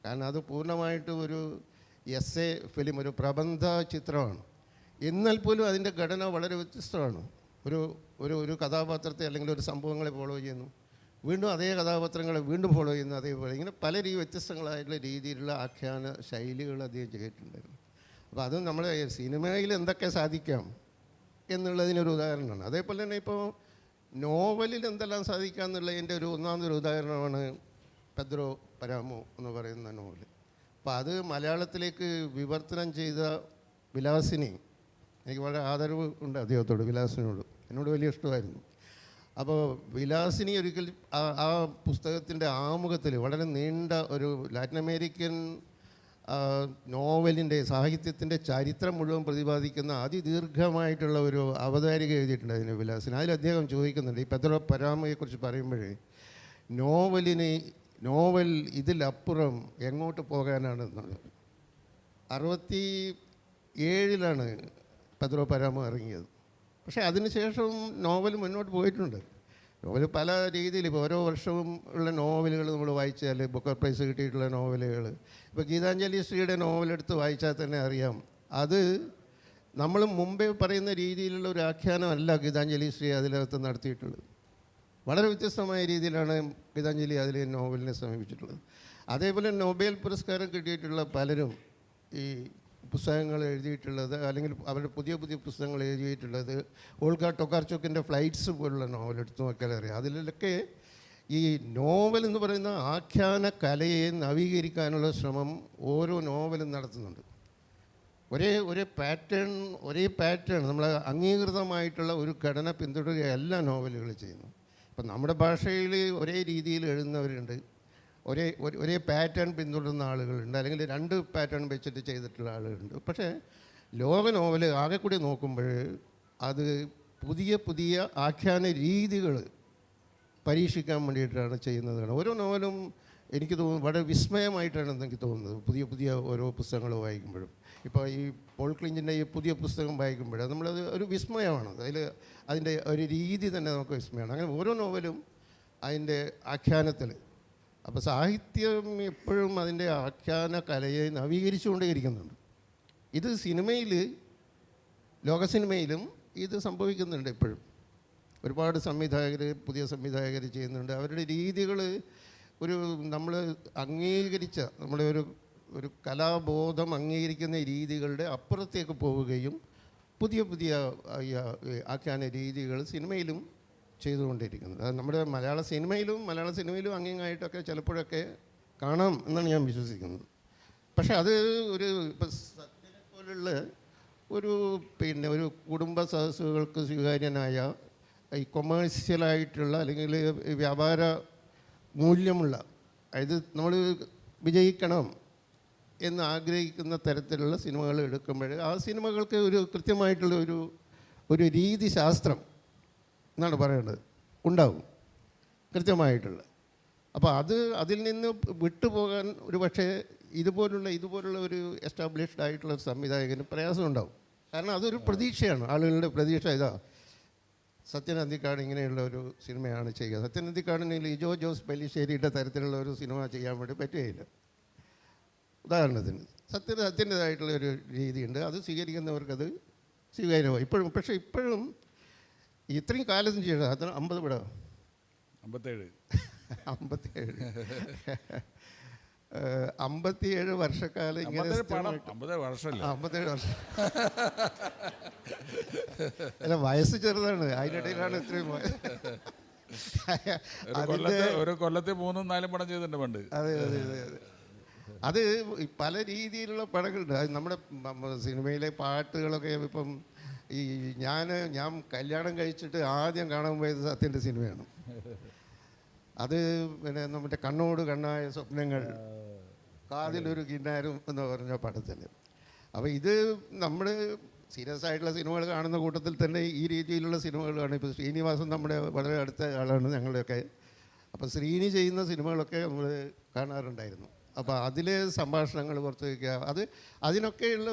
കാരണം അത് പൂർണ്ണമായിട്ട് ഒരു എസ്സേ ഫിലിം, ഒരു പ്രബന്ധ ചിത്രമാണ്. എന്നാൽ പോലും അതിൻ്റെ ഘടന വളരെ വ്യത്യസ്തമാണ്. ഒരു കഥാപാത്രത്തെ അല്ലെങ്കിൽ ഒരു സംഭവങ്ങളെ ഫോളോ ചെയ്യുന്നു, വീണ്ടും അതേ കഥാപാത്രങ്ങളെ വീണ്ടും ഫോളോ ചെയ്യുന്നു, അതേപോലെ ഇങ്ങനെ പല വ്യത്യസ്തങ്ങളായിട്ടുള്ള രീതിയിലുള്ള ആഖ്യാന ശൈലികൾ അദ്ദേഹം ചെയ്തിട്ടുണ്ടായിരുന്നു. അപ്പോൾ അത് നമ്മുടെ സിനിമയിൽ എന്തൊക്കെ സാധിക്കാം എന്നുള്ളതിനൊരു ഉദാഹരണമാണ്. അതേപോലെ തന്നെ ഇപ്പോൾ നോവലിൽ എന്തെല്ലാം സാധിക്കാം എന്നുള്ളതിൻ്റെ ഒന്നാമതൊരു ഉദാഹരണമാണ് പെദ്രോ പരാമോ എന്ന് പറയുന്ന നോവൽ. അപ്പോൾ അത് മലയാളത്തിലേക്ക് വിവർത്തനം ചെയ്ത വിലാസിനി, എനിക്ക് വളരെ ആദരവ് ഉണ്ട് അദ്ദേഹത്തോട്, വിലാസിനോട് എന്നോട് വലിയ ഇഷ്ടമായിരുന്നു. അപ്പോൾ വിലാസിനി ഒരിക്കൽ ആ പുസ്തകത്തിൻ്റെ ആമുഖത്തിൽ വളരെ നീണ്ട ഒരു ലാറ്റിൻ അമേരിക്കൻ നോവലിൻ്റെ സാഹിത്യത്തിൻ്റെ ചരിത്രം മുഴുവൻ പ്രതിപാദിക്കുന്ന അതിദീർഘമായിട്ടുള്ള ഒരു അവതാരിക എഴുതിയിട്ടുണ്ട് അതിന് വിലാസിന്. അതിൽ അദ്ദേഹം ചോദിക്കുന്നുണ്ട്, ഈ പെദ്രോ പരാമോയെക്കുറിച്ച് പറയുമ്പോഴേ നോവൽ ഇതിലപ്പുറം എങ്ങോട്ട് പോകാനാണെന്നാണ്. 67 പെദ്രോ പരാമോ ഇറങ്ങിയത്. പക്ഷേ അതിനുശേഷം നോവൽ മുന്നോട്ട് പോയിട്ടുണ്ട്. നോവൽ പല രീതിയിൽ, ഇപ്പോൾ ഓരോ വർഷവും ഉള്ള നോവലുകൾ നമ്മൾ വായിച്ചാൽ, ബുക്കർ പ്രൈസ് കിട്ടിയിട്ടുള്ള നോവലുകൾ, ഇപ്പോൾ ഗീതാഞ്ജലി ശ്രീയുടെ നോവലെടുത്ത് വായിച്ചാൽ തന്നെ അറിയാം, അത് നമ്മൾ മുമ്പേ പറയുന്ന രീതിയിലുള്ള ഒരു ആഖ്യാനമല്ല ഗീതാഞ്ജലി ശ്രീ അതിനകത്ത് നടത്തിയിട്ടുള്ളത്. വളരെ വ്യത്യസ്തമായ രീതിയിലാണ് ഗീതാഞ്ജലി അതിൽ നോവലിനെ സമീപിച്ചിട്ടുള്ളത്. അതേപോലെ നൊബേൽ പുരസ്കാരം കിട്ടിയിട്ടുള്ള പലരും ഈ പുസ്തകങ്ങൾ എഴുതിയിട്ടുള്ളത്, അല്ലെങ്കിൽ അവരുടെ പുതിയ പുസ്തകങ്ങൾ എഴുതിയിട്ടുള്ളത്, ഓൾഗ ടൊക്കാർചോക്കിൻ്റെ ഫ്ലൈറ്റ്സ് പോലുള്ള നോവൽ എടുത്തു നോക്കിയാൽ അറിയാം. അതിലൊക്കെ ഈ നോവൽ എന്ന് പറയുന്ന ആഖ്യാന കലയെ നവീകരിക്കാനുള്ള ശ്രമം ഓരോ നോവലും നടത്തുന്നുണ്ട്. ഒരേ പാറ്റേൺ നമ്മൾ അംഗീകൃതമായിട്ടുള്ള ഒരു ഘടന പിന്തുടരുകയല്ല നോവലുകൾ ചെയ്യുന്നു. ഇപ്പം നമ്മുടെ ഭാഷയിൽ ഒരേ രീതിയിൽ എഴുതുന്നവരുണ്ട്, ഒരേ പാറ്റേൺ പിന്തുടരുന്ന ആളുകളുണ്ട്, അല്ലെങ്കിൽ 2 പാറ്റേൺ വെച്ചിട്ട് ചെയ്തിട്ടുള്ള ആളുകളുണ്ട്. പക്ഷേ ലോക നോവൽ ആകെ കൂടി നോക്കുമ്പോൾ അത് പുതിയ ആഖ്യാന രീതികൾ പരീക്ഷിക്കാൻ വേണ്ടിയിട്ടാണ് ചെയ്യുന്നതാണ്. ഓരോ നോവലും എനിക്ക് തോന്നുന്നു വളരെ വിസ്മയമായിട്ടാണ് എനിക്ക് തോന്നുന്നത്. പുതിയ ഓരോ പുസ്തകങ്ങൾ വായിക്കുമ്പോഴും, ഇപ്പോൾ ഈ പോൾ ക്ലിഞ്ചിൻ്റെ ഈ പുതിയ പുസ്തകം വായിക്കുമ്പോൾ നമ്മളത് ഒരു വിസ്മയമാണ്. അതിൻ്റെ ഒരു രീതി തന്നെ നമുക്ക് വിസ്മയമാണ്. അങ്ങനെ ഓരോ നോവലും അതിൻ്റെ ആഖ്യാനത്തിൽ. അപ്പോൾ സാഹിത്യം എപ്പോഴും അതിൻ്റെ ആഖ്യാന കലയെ നവീകരിച്ചുകൊണ്ടേയിരിക്കുന്നുണ്ട്. ഇത് ലോക സിനിമയിലും ഇത് സംഭവിക്കുന്നുണ്ട്. എപ്പോഴും ഒരുപാട് പുതിയ സംവിധായകർ ചെയ്യുന്നുണ്ട്. അവരുടെ രീതികൾ ഒരു നമ്മൾ അംഗീകരിച്ച നമ്മുടെ ഒരു കലാബോധം അംഗീകരിക്കുന്ന രീതികളുടെ അപ്പുറത്തേക്ക് പോവുകയും പുതിയ പുതിയ ആഖ്യാന രീതികൾ സിനിമയിലും ചെയ്തുകൊണ്ടിരിക്കുന്നത്. അത് നമ്മുടെ മലയാള സിനിമയിലും അംഗീകാരമായിട്ടൊക്കെ ചിലപ്പോഴൊക്കെ കാണാം എന്നാണ് ഞാൻ വിശ്വസിക്കുന്നത്. പക്ഷെ അത് ഇപ്പോൾ സത്യനെ പോലുള്ള ഒരു കുടുംബ സദസ്സുകൾക്ക് സ്വീകാര്യനായ ഈ കൊമേഴ്സ്യലായിട്ടുള്ള അല്ലെങ്കിൽ വ്യാപാര മൂല്യമുള്ള, അതായത് നമ്മൾ വിജയിക്കണം എന്ന് ആഗ്രഹിക്കുന്ന തരത്തിലുള്ള സിനിമകൾ എടുക്കുമ്പോൾ ആ സിനിമകൾക്ക് കൃത്യമായിട്ടുള്ള ഒരു രീതിശാസ്ത്രം എന്നാണ് പറയേണ്ടത് ഉണ്ടാവും, കൃത്യമായിട്ടുള്ള. അപ്പോൾ അതിൽ നിന്ന് വിട്ടുപോകാൻ പക്ഷേ ഇതുപോലുള്ള ഒരു എസ്റ്റാബ്ലിഷ്ഡ് ആയിട്ടുള്ള സംവിധായകന് പ്രയാസമുണ്ടാവും. കാരണം അതൊരു പ്രതീക്ഷയാണ്, ആളുകളുടെ പ്രതീക്ഷ. സത്യൻ അന്തിക്കാട് ഇങ്ങനെയുള്ള ഒരു സിനിമയാണ് ചെയ്യുക. സത്യൻ അന്തിക്കാടിന് ലിജോ ജോസ് പെല്ലിശ്ശേരിയുടെ തരത്തിലുള്ള ഒരു സിനിമ ചെയ്യാൻ വേണ്ടി പറ്റുകയില്ല. ഉദാഹരണത്തിന് സത്യൻ്റെതായിട്ടുള്ള ഒരു രീതിയുണ്ട്, അത് സ്വീകരിക്കുന്നവർക്കത് സ്വീകാര്യമാണ് പക്ഷേ ഇപ്പോഴും ഇത്രയും കാലത്തിന് ശേഷം 50 പടം 57 വർഷക്കാലം ഇങ്ങനെ 57 വർഷം അല്ല, വയസ്സ് ചെറുതാണ്, അതിനിടയിലാണ് ഇത്രയും ഒരു കൊല്ലത്തെ 3-4 പടം ചെയ്തിട്ടുണ്ട് പണ്ട്. അതെ അതെ അതെ അതെ. അത് പല രീതിയിലുള്ള പടങ്ങളുണ്ട്. അത് നമ്മുടെ സിനിമയിലെ പാട്ടുകളൊക്കെ ഇപ്പം ഞാൻ കല്യാണം കഴിച്ചിട്ട് ആദ്യം കാണാൻ പോയത് സത്യൻ്റെ സിനിമയാണ്. അത് പിന്നെ നമ്മുടെ കണ്ണോട് കണ്ണായ സ്വപ്നങ്ങൾ, കാതിലൊരു കിന്നാരും എന്ന് പറഞ്ഞ പടത്തിൽ. അപ്പോൾ ഇത് നമ്മൾ സീരിയസ് ആയിട്ടുള്ള സിനിമകൾ കാണുന്ന കൂട്ടത്തിൽ തന്നെ ഈ രീതിയിലുള്ള സിനിമകളാണ്. ഇപ്പോൾ ശ്രീനിവാസൻ നമ്മുടെ വളരെ അടുത്ത ആളാണ് ഞങ്ങളുടെയൊക്കെ. അപ്പോൾ ശ്രീനി ചെയ്യുന്ന സിനിമകളൊക്കെ നമ്മൾ കാണാറുണ്ടായിരുന്നു. അപ്പോൾ അതിലെ സംഭാഷണങ്ങൾ പുറത്ത് വയ്ക്കുക, അതിനൊക്കെയുള്ള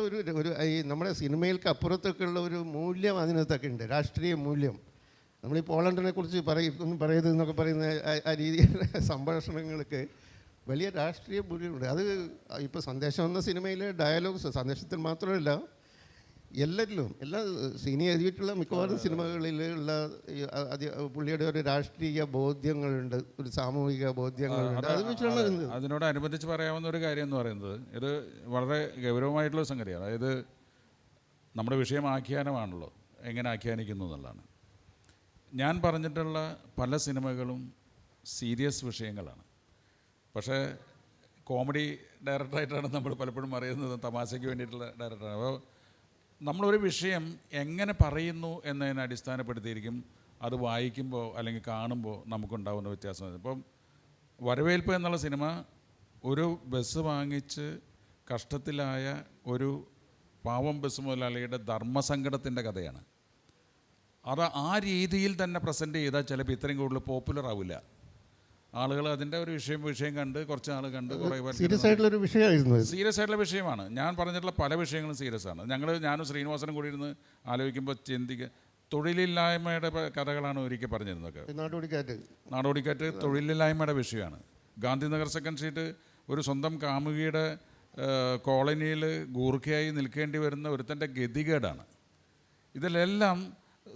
ഈ നമ്മുടെ സിനിമയിൽക്ക് അപ്പുറത്തൊക്കെയുള്ള ഒരു മൂല്യം അതിനകത്തൊക്കെ ഉണ്ട്, രാഷ്ട്രീയ മൂല്യം. നമ്മൾ ഈ പോളണ്ടിനെ കുറിച്ച് ഒന്നും പറയരുത് എന്നൊക്കെ പറയുന്ന ആ രീതിയിലുള്ള സംഭാഷണങ്ങൾക്ക് വലിയ രാഷ്ട്രീയ മൂല്യമുണ്ട്. അത് ഇപ്പോൾ സന്ദേശം എന്ന സിനിമയിലെ ഡയലോഗ്സ്, സന്ദേശത്തിൽ മാത്രമല്ല എല്ലാ സിനി എഴുതിയിട്ടുള്ള മിക്കവാറും സിനിമകളിലുള്ള പുള്ളിയുടെ ഒരു രാഷ്ട്രീയ ബോധ്യങ്ങളുണ്ട്, ഒരു സാമൂഹിക ബോധ്യങ്ങളുണ്ട്. അതിനോടനുബന്ധിച്ച് പറയാവുന്ന ഒരു കാര്യം എന്ന് പറയുന്നത്, ഇത് വളരെ ഗൗരവമായിട്ടുള്ള സംഗതിയാണ്. അതായത് നമ്മുടെ വിഷയം ആഖ്യാനമാണല്ലോ, എങ്ങനെ ആഖ്യാനിക്കുന്നു എന്നുള്ളതാണ്. ഞാൻ പറഞ്ഞിട്ടുള്ള പല സിനിമകളും സീരിയസ് വിഷയങ്ങളാണ്. പക്ഷേ കോമഡി ഡയറക്ടറായിട്ടാണ് നമ്മൾ പലപ്പോഴും അറിയുന്നത്, തമാശയ്ക്ക് വേണ്ടിയിട്ടുള്ള ഡയറക്ടറാണ്. അപ്പോൾ നമ്മളൊരു വിഷയം എങ്ങനെ പറയുന്നു എന്നതിനെ അടിസ്ഥാനപ്പെടുത്തിയിരിക്കും അത് വായിക്കുമ്പോൾ അല്ലെങ്കിൽ കാണുമ്പോൾ നമുക്കുണ്ടാകുന്ന വ്യത്യാസം. ഇപ്പം വരവേൽപ്പ് എന്നുള്ള സിനിമ ഒരു ബസ് വാങ്ങിച്ച് കഷ്ടത്തിലായ ഒരു പാവം ബസ് മുതലാളിയുടെ ധർമ്മസങ്കടത്തിൻ്റെ കഥയാണ്. അത് ആ രീതിയിൽ തന്നെ പ്രസൻറ്റ് ചെയ്താൽ ചിലപ്പോൾ ഇത്രയും കൂടുതൽ പോപ്പുലർ ആവില്ല. ആളുകൾ അതിൻ്റെ ഒരു വിഷയം കണ്ട് കുറച്ച് നാൾ കണ്ട് കുറേ സീരിയസ് ആയിട്ടുള്ള വിഷയമാണ്. ഞാൻ പറഞ്ഞിട്ടുള്ള പല വിഷയങ്ങളും സീരിയസ് ആണ്. ഞാനും ശ്രീനിവാസനും കൂടി ഇരുന്ന് ആലോചിക്കുമ്പോൾ തൊഴിലില്ലായ്മയുടെ കഥകളാണ് ഒരിക്കൽ പറഞ്ഞിരുന്നത്. നാടോടിക്കാറ്റ് തൊഴിലില്ലായ്മയുടെ വിഷയമാണ്. ഗാന്ധിനഗർ സെക്കൻഡ് സ്ട്രീറ്റ് ഒരു സ്വന്തം കാമുകിയുടെ കോളനിയിൽ ഗൂർഖയായി നിൽക്കേണ്ടി വരുന്ന ഒരുത്തൻ്റെ ഗതികേടാണ്. ഇതിലെല്ലാം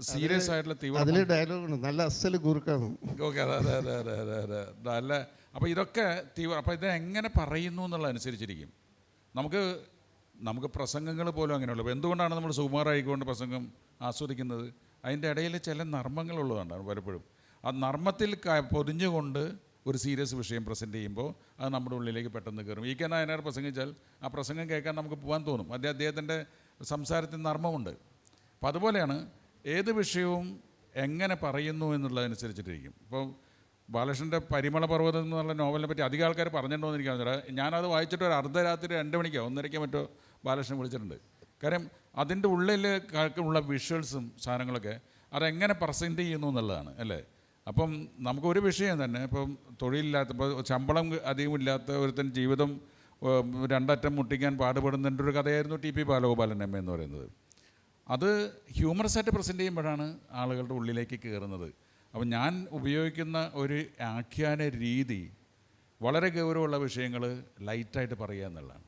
സീരിയസ് ആയിട്ടുള്ള ഡയലോഗ് നല്ല അസൽ ഗൂർഖാണ്. ഓക്കെ, അതെ. നല്ല അപ്പോൾ ഇതൊക്കെ അപ്പോൾ ഇതെങ്ങനെ പറയുന്നു എന്നുള്ളതനുസരിച്ചിരിക്കും. നമുക്ക് പ്രസംഗങ്ങൾ പോലും അങ്ങനെയുള്ളൂ. അപ്പോൾ എന്തുകൊണ്ടാണ് നമ്മൾ സുകുമാറായിക്കൊണ്ട് പ്രസംഗം ആസ്വദിക്കുന്നത്? അതിൻ്റെ ഇടയിൽ ചില നർമ്മങ്ങളുള്ളതുകൊണ്ടാണ്. പലപ്പോഴും ആ നർമ്മത്തിൽ പൊതിഞ്ഞുകൊണ്ട് ഒരു സീരിയസ് വിഷയം പ്രസൻറ്റ് ചെയ്യുമ്പോൾ അത് നമ്മുടെ ഉള്ളിലേക്ക് പെട്ടെന്ന് കയറും. ഈ കെ നായനാർ പ്രസംഗിച്ചാൽ ആ പ്രസംഗം കേൾക്കാൻ നമുക്ക് പോകാൻ തോന്നും. അദ്ദേഹത്തിൻ്റെ സംസാരത്തിൽ നർമ്മമുണ്ട്. അപ്പോൾ അതുപോലെയാണ് ഏത് വിഷയവും എങ്ങനെ പറയുന്നു എന്നുള്ളതനുസരിച്ചിട്ടിരിക്കും. ഇപ്പോൾ ബാലകൃഷ്ണൻ്റെ പരിമള പർവ്വതം എന്നുള്ള നോവലിനെ പറ്റി അധികം ആൾക്കാർ പറഞ്ഞിട്ടുണ്ടോ എന്ന് എനിക്കറിയില്ല. ഞാനത് വായിച്ചിട്ട് ഒരു അർദ്ധരാത്രി 2 മണിക്കോ 1:30 മറ്റോ ബാലകൃഷ്ണൻ വിളിച്ചിട്ടുണ്ട്. കാര്യം അതിൻ്റെ ഉള്ളിൽ ഉള്ള വിഷ്വൽസും സാധനങ്ങളൊക്കെ അതെങ്ങനെ പ്രസൻറ്റ് ചെയ്യുന്നു എന്നുള്ളതാണ് അല്ലേ. അപ്പം നമുക്കൊരു വിഷയം തന്നെ, ഇപ്പം തൊഴിലില്ലാത്ത, ഇപ്പോൾ ശമ്പളം അധികമില്ലാത്ത ഒരുത്തൻ ജീവിതം 2 അറ്റം മുട്ടിക്കാൻ പാടുപെടുന്നതിൻ്റെ ഒരു കഥയായിരുന്നു ടി പി ബാലഗോപാലൻ എം എന്ന് പറയുന്നത്. അത് ഹ്യൂമറസായിട്ട് പ്രസൻറ്റ് ചെയ്യുമ്പോഴാണ് ആളുകളുടെ ഉള്ളിലേക്ക് കയറുന്നത്. അപ്പം ഞാൻ ഉപയോഗിക്കുന്ന ഒരു ആഖ്യാന രീതി വളരെ ഗൗരവമുള്ള വിഷയങ്ങൾ ലൈറ്റായിട്ട് പറയുക എന്നുള്ളതാണ്.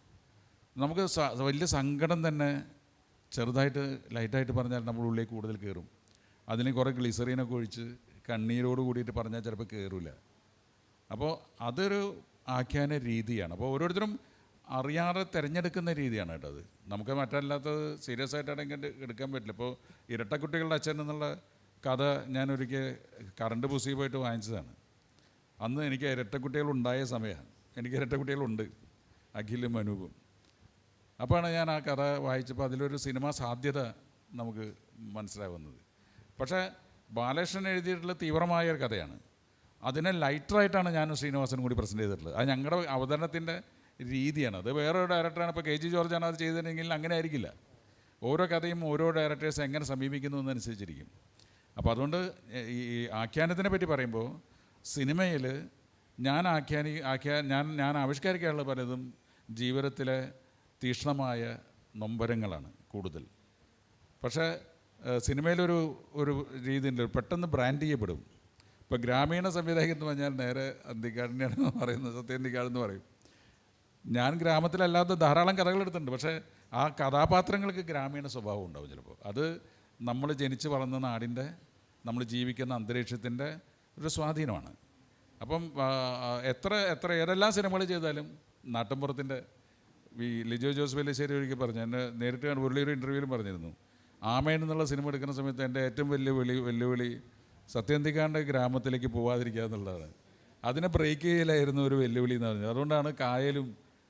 നമുക്ക് വലിയ സങ്കടം തന്നെ ചെറുതായിട്ട് ലൈറ്റായിട്ട് പറഞ്ഞാൽ നമ്മുടെ ഉള്ളിലേക്ക് കൂടുതൽ കയറും. അതിന് കുറേ ഗ്ലിസറീനൊക്കെ ഒഴിച്ച് കണ്ണീരോട് കൂടിയിട്ട് പറഞ്ഞാൽ ചിലപ്പോൾ കയറില്ല. അപ്പോൾ അതൊരു ആഖ്യാന രീതിയാണ്. അപ്പോൾ ഓരോരുത്തരും അറിയാതെ തിരഞ്ഞെടുക്കുന്ന രീതിയാണ് കേട്ടോ അത്. നമുക്ക് മറ്റല്ലാത്തത് സീരിയസ് ആയിട്ടാണെങ്കിൽ എടുക്കാൻ പറ്റില്ല. ഇപ്പോൾ ഇരട്ടക്കുട്ടികളുടെ അച്ഛൻ എന്നുള്ള കഥ ഞാനൊരിക്കൽ കറണ്ട് ബുസ്സിൽ പോയിട്ട് വാങ്ങിച്ചതാണ്. അന്ന് എനിക്ക് ഇരട്ടക്കുട്ടികളുണ്ടായ സമയമാണ്. എനിക്ക് ഇരട്ടക്കുട്ടികളുണ്ട്, അഖിലും അനൂപും. അപ്പോഴാണ് ഞാൻ ആ കഥ വായിച്ചപ്പോൾ അതിലൊരു സിനിമാ സാധ്യത നമുക്ക് മനസ്സിലാവുന്നത്. പക്ഷേ ബാലകൃഷ്ണൻ എഴുതിയിട്ടുള്ള തീവ്രമായ ഒരു കഥയാണ്. അതിനെ ലൈറ്ററായിട്ടാണ് ഞാനും ശ്രീനിവാസനും കൂടി പ്രസൻറ്റ് ചെയ്തിട്ടുള്ളത്. അത് ഞങ്ങളുടെ അവതരണത്തിൻ്റെ രീതിയാണ്. അത് വേറൊരു ഡയറക്ടറാണ്, ഇപ്പോൾ KG ജോർജാണ് അത് ചെയ്തിട്ടുണ്ടെങ്കിൽ അങ്ങനെ ആയിരിക്കില്ല. ഓരോ കഥയും ഓരോ ഡയറക്ടേഴ്സ് എങ്ങനെ സമീപിക്കുന്നു എന്നനുസരിച്ചിരിക്കും. അപ്പോൾ അതുകൊണ്ട് ഈ ആഖ്യാനത്തിനെ പറ്റി പറയുമ്പോൾ സിനിമയിൽ ഞാൻ ഞാൻ ആവിഷ്കരിക്കാനുള്ള പലതും ജീവിതത്തിലെ തീക്ഷ്ണമായ നൊമ്പരങ്ങളാണ് കൂടുതൽ. പക്ഷേ സിനിമയിലൊരു രീതിയുണ്ട്, പെട്ടെന്ന് ബ്രാൻഡ് ചെയ്യപ്പെടും. ഇപ്പോൾ ഗ്രാമീണ സംവിധായകൻ എന്ന് പറഞ്ഞാൽ നേരെ അന്തിക്കാടിനെയാണ് പറയുന്നത്, സത്യന്തിക്കാടെന്ന് പറയും. ഞാൻ ഗ്രാമത്തിലല്ലാത്ത ധാരാളം കഥകളെടുത്തിട്ടുണ്ട്. പക്ഷേ ആ കഥാപാത്രങ്ങൾക്ക് ഗ്രാമീണ സ്വഭാവം ഉണ്ടാവും ചിലപ്പോൾ. അത് നമ്മൾ ജനിച്ച് വളർന്ന നാടിൻ്റെ, നമ്മൾ ജീവിക്കുന്ന അന്തരീക്ഷത്തിൻ്റെ ഒരു സ്വാധീനമാണ്. അപ്പം ഏതെല്ലാം സിനിമകൾ ചെയ്താലും നാട്ടിൻപുറത്തിൻ്റെ ഈ ലിജോ ജോസ് വലിയശ്ശേരി ഒരിക്കൽ പറഞ്ഞു, എന്നെ നേരിട്ട് ഒരു ഇൻ്റർവ്യൂവിലും പറഞ്ഞിരുന്നു, ആമേൻ എന്നുള്ള സിനിമ എടുക്കുന്ന സമയത്ത് എൻ്റെ ഏറ്റവും വെല്ലുവിളി സത്യന്തിക്കാണ്ട് ഗ്രാമത്തിലേക്ക് പോവാതിരിക്കുക എന്നുള്ളതാണ്. അതിനെ ബ്രേക്ക് ചെയ്യലായിരുന്നു ഒരു വെല്ലുവിളി എന്ന് പറഞ്ഞത്. അതുകൊണ്ടാണ് കായലും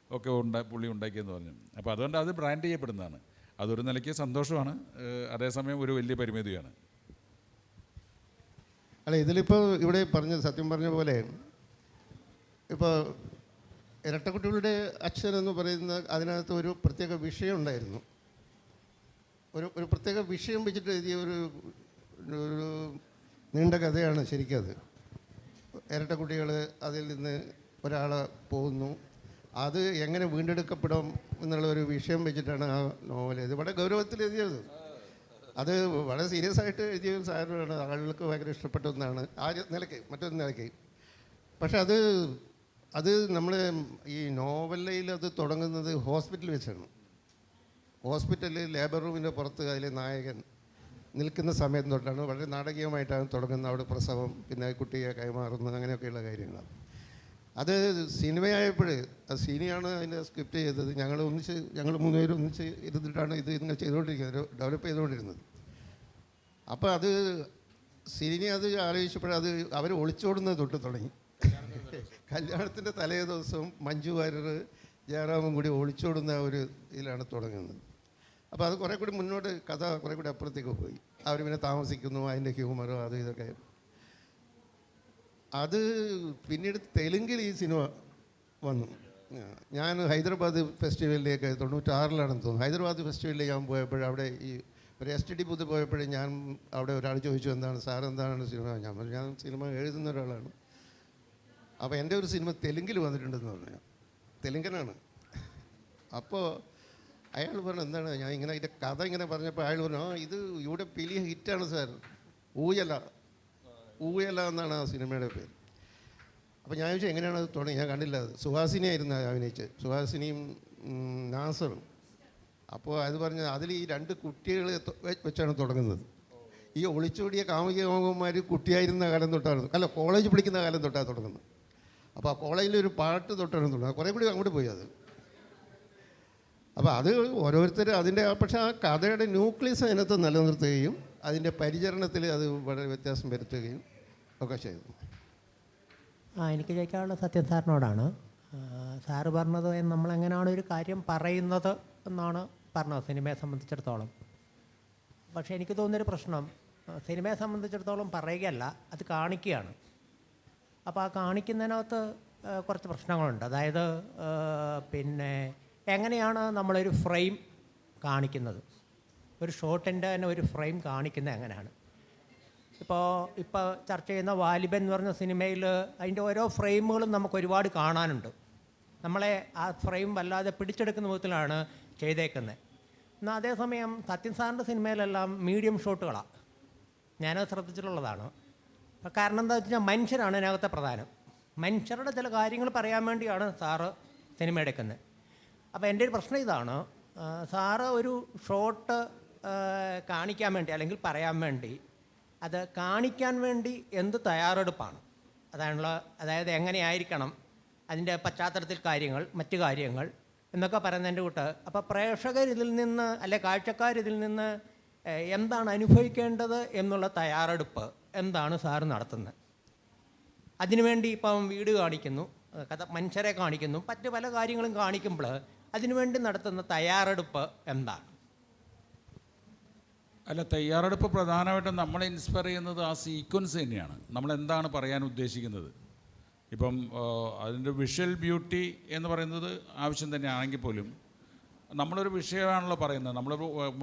ഒക്കെ പുള്ളി ഉണ്ടാക്കിയെന്ന് പറഞ്ഞു. അപ്പോൾ അതുകൊണ്ട് അത് ബ്രാൻഡ് ചെയ്യപ്പെടുന്നതാണ്. അതൊരു നിലയ്ക്ക് സന്തോഷമാണ്, അതേസമയം ഒരു വലിയ പരിമിതിയാണ്. അല്ല, ഇതിലിപ്പോൾ ഇവിടെ സത്യം പറഞ്ഞ പോലെ ഇപ്പോൾ ഇരട്ടക്കുട്ടികളുടെ അച്ഛൻ എന്ന് പറയുന്ന അതിനകത്ത് ഒരു പ്രത്യേക വിഷയം ഉണ്ടായിരുന്നു. ഒരു പ്രത്യേക വിഷയം വെച്ചിട്ട് എഴുതിയ ഒരു നീണ്ട കഥയാണ് ശരിക്കത്. ഇരട്ടക്കുട്ടികൾ അതിൽ നിന്ന് ഒരാൾ പോകുന്നു, അത് എങ്ങനെ വീണ്ടെടുക്കപ്പെടും എന്നുള്ള ഒരു വിഷയം വെച്ചിട്ടാണ് ആ നോവൽ. ഇത് വളരെ ഗൗരവത്തിൽ എഴുതിയത്. അത് വളരെ സീരിയസ് ആയിട്ട് എഴുതിയ ഒരു സാധനമാണ്. ആളുകൾക്ക് ഭയങ്കര ഇഷ്ടപ്പെട്ട ഒന്നാണ് ആ നിലയ്ക്ക്, മറ്റൊരു നിലയ്ക്ക്. പക്ഷെ അത് നമ്മൾ ഈ നോവലിൽ അത് തുടങ്ങുന്നത് ഹോസ്പിറ്റലിൽ വെച്ചാണ്. ഹോസ്പിറ്റലിൽ ലേബർ റൂമിൻ്റെ പുറത്ത് അതിലെ നായകൻ നിൽക്കുന്ന സമയത്ത് തൊട്ടാണ് വളരെ നാടകീയമായിട്ടാണ് തുടങ്ങുന്നത്. അവിടെ പ്രസവം, പിന്നെ കുട്ടിയെ കൈമാറുന്നത്, അങ്ങനെയൊക്കെയുള്ള കാര്യങ്ങളാണ്. അത് സിനിമയായപ്പോൾ അത് സിനിയാണ് അതിൻ്റെ സ്ക്രിപ്റ്റ് ചെയ്തത്. ഞങ്ങൾ മൂന്നുപേരും ഒന്നിച്ച് ഇരുന്നിട്ടാണ് ഇതിങ്ങനെ ചെയ്തുകൊണ്ടിരിക്കുന്നത്, ഡെവലപ്പ് ചെയ്തുകൊണ്ടിരുന്നത്. അപ്പോൾ അത് സിനി അത് ആലോചിച്ചപ്പോഴത് അവർ ഒളിച്ചോടുന്നത് തൊട്ട് തുടങ്ങി. കല്യാണത്തിൻ്റെ തലേ ദിവസം മഞ്ജു വാര്യർ ജയറാമും കൂടി ഒളിച്ചോടുന്ന ഒരു ഇതിലാണ് തുടങ്ങുന്നത്. അപ്പോൾ അത് കുറേ കൂടി മുന്നോട്ട് കഥ കുറേ കൂടി അപ്പുറത്തേക്ക് പോയി. അവർ പിന്നെ താമസിക്കുന്നു, അതിൻ്റെ ഹ്യൂമറും അത് ഇതൊക്കെ. അത് പിന്നീട് തെലുങ്കിൽ ഈ സിനിമ വന്നു. ഞാൻ ഹൈദരാബാദ് ഫെസ്റ്റിവലിലേക്ക് 96-ലാണെന്ന് തോന്നുന്നു. ഹൈദരാബാദ് ഫെസ്റ്റിവലിൽ ഞാൻ പോയപ്പോൾ അവിടെ ഈ ഒരു STD ബൂത്ത് പോയപ്പോഴേ ഞാൻ അവിടെ ഒരാൾ ചോദിച്ചു, എന്താണ് സിനിമ? ഞാൻ സിനിമ എഴുതുന്ന ഒരാളാണ്. അപ്പോൾ എൻ്റെ ഒരു സിനിമ തെലുങ്കിൽ വന്നിട്ടുണ്ടെന്ന് പറഞ്ഞു. തെലുങ്കനാണ്. അപ്പോൾ അയാൾ പറഞ്ഞു, എന്താണ്? ഞാൻ ഇങ്ങനെ അതിൻ്റെ കഥ ഇങ്ങനെ പറഞ്ഞപ്പോൾ അയാൾ പറഞ്ഞു, ഇത് ഇവിടെ വലിയ ഹിറ്റാണ് സാർ, ഊയല എന്നാണ് ആ സിനിമയുടെ പേര്. അപ്പോൾ ഞാൻ ചോദിച്ചാൽ എങ്ങനെയാണ് അത് തുടങ്ങി? ഞാൻ കണ്ടില്ല. അത് സുഹാസിനിയായിരുന്നു അഭിനയിച്ചത്, സുഹാസിനിയും നാസറും. അപ്പോൾ അത് പറഞ്ഞ് അതിൽ ഈ 2 കുട്ടികൾ വെച്ചാണ് തുടങ്ങുന്നത്. ഈ ഒളിച്ചോടിയ കാമുകന്മാർ കുട്ടിയായിരുന്ന കാലം തൊട്ടാണ്, അല്ല കോളേജ് പഠിക്കുന്ന കാലം തൊട്ടാണ് തുടങ്ങുന്നത്. അപ്പോൾ ആ കോളേജിലൊരു പാട്ട് തൊട്ടാണ് തുടങ്ങുന്നത്. കുറേ കൂടി അങ്ങോട്ട് പോയി അത്. അപ്പോൾ അത് ഓരോരുത്തർ അതിൻ്റെ, പക്ഷേ ആ കഥയുടെ ന്യൂക്ലിയസ് അതിനകത്ത് നിലനിർത്തുകയും അതിൻ്റെ പരിചരണത്തിൽ അത് വളരെ വ്യത്യാസം വരുത്തുകയും ഒക്കെ ചെയ്തു. എനിക്ക് ചോദിക്കാനുള്ള സത്യം സാറിനോടാണ്. സാറ് പറഞ്ഞത് നമ്മളെങ്ങനെയാണ് ഒരു കാര്യം പറയുന്നത് എന്നാണ് പറഞ്ഞത് സിനിമയെ സംബന്ധിച്ചിടത്തോളം. പക്ഷേ എനിക്ക് തോന്നിയൊരു പ്രശ്നം, സിനിമയെ സംബന്ധിച്ചിടത്തോളം പറയുകയല്ല, അത് കാണിക്കുകയാണ്. അപ്പോൾ ആ കാണിക്കുന്നതിനകത്ത് കുറച്ച് പ്രശ്നങ്ങളുണ്ട്. അതായത് പിന്നെ എങ്ങനെയാണ് നമ്മളൊരു ഫ്രെയിം കാണിക്കുന്നത്, ഒരു ഷോട്ടിൻ്റെ തന്നെ ഒരു ഫ്രെയിം കാണിക്കുന്നത് എങ്ങനെയാണ്? ഇപ്പോൾ ചർച്ച ചെയ്യുന്ന വാലിബൻ എന്ന് പറഞ്ഞ സിനിമയിൽ അതിൻ്റെ ഓരോ ഫ്രെയിമുകളും നമുക്ക് ഒരുപാട് കാണാനുണ്ട്. നമ്മളെ ആ ഫ്രെയിം വല്ലാതെ പിടിച്ചെടുക്കുന്ന വിധത്തിലാണ് ചെയ്തേക്കുന്നത്. എന്നാൽ അതേസമയം സത്യൻ സാറിൻ്റെ സിനിമയിലെല്ലാം മീഡിയം ഷോട്ടുകളാണ്. ഞാനത് ശ്രദ്ധിച്ചിട്ടുള്ളതാണ്. കാരണം എന്താ വെച്ച് കഴിഞ്ഞാൽ മനുഷ്യരാണ് ഇതിനകത്തെ പ്രധാനം. മനുഷ്യരുടെ ചില കാര്യങ്ങൾ പറയാൻ വേണ്ടിയാണ് സാറ് സിനിമ എടുക്കുന്നത്. അപ്പോൾ എൻ്റെ ഒരു പ്രശ്നം ഇതാണ്, സാറ് ഒരു ഷോട്ട് കാണിക്കാൻ വേണ്ടി അല്ലെങ്കിൽ പറയാൻ വേണ്ടി, അത് കാണിക്കാൻ വേണ്ടി എന്ത് തയ്യാറെടുപ്പാണ്? അതായത് എങ്ങനെയായിരിക്കണം അതിൻ്റെ പശ്ചാത്തലത്തിൽ കാര്യങ്ങൾ, മറ്റു കാര്യങ്ങൾ എന്നൊക്കെ പറയുന്നതിൻ്റെ കൂട്ട്, അപ്പോൾ പ്രേക്ഷകർ ഇതിൽ നിന്ന് അല്ലെ കാഴ്ചക്കാർ ഇതിൽ നിന്ന് എന്താണ് അനുഭവിക്കേണ്ടത് എന്നുള്ള തയ്യാറെടുപ്പ് എന്താണ് സാർ നടത്തുന്നത്? അതിനുവേണ്ടി ഇപ്പം വീട് കാണിക്കുന്നു, മനുഷ്യരെ കാണിക്കുന്നു, മറ്റ് പല കാര്യങ്ങളും കാണിക്കുമ്പോൾ അതിനുവേണ്ടി നടത്തുന്ന തയ്യാറെടുപ്പ് എന്താണ്? അല്ല, തയ്യാറെടുപ്പ് പ്രധാനമായിട്ടും നമ്മളെ ഇൻസ്പയർ ചെയ്യുന്നത് ആ സീക്വൻസ് തന്നെയാണ്. നമ്മൾ എന്താണ് പറയാൻ ഉദ്ദേശിക്കുന്നത്. ഇപ്പം അതിൻ്റെ വിഷ്വൽ ബ്യൂട്ടി എന്ന് പറയുന്നത് ആവശ്യം തന്നെയാണെങ്കിൽ പോലും നമ്മളൊരു വിഷയമാണല്ലോ പറയുന്നത്. നമ്മൾ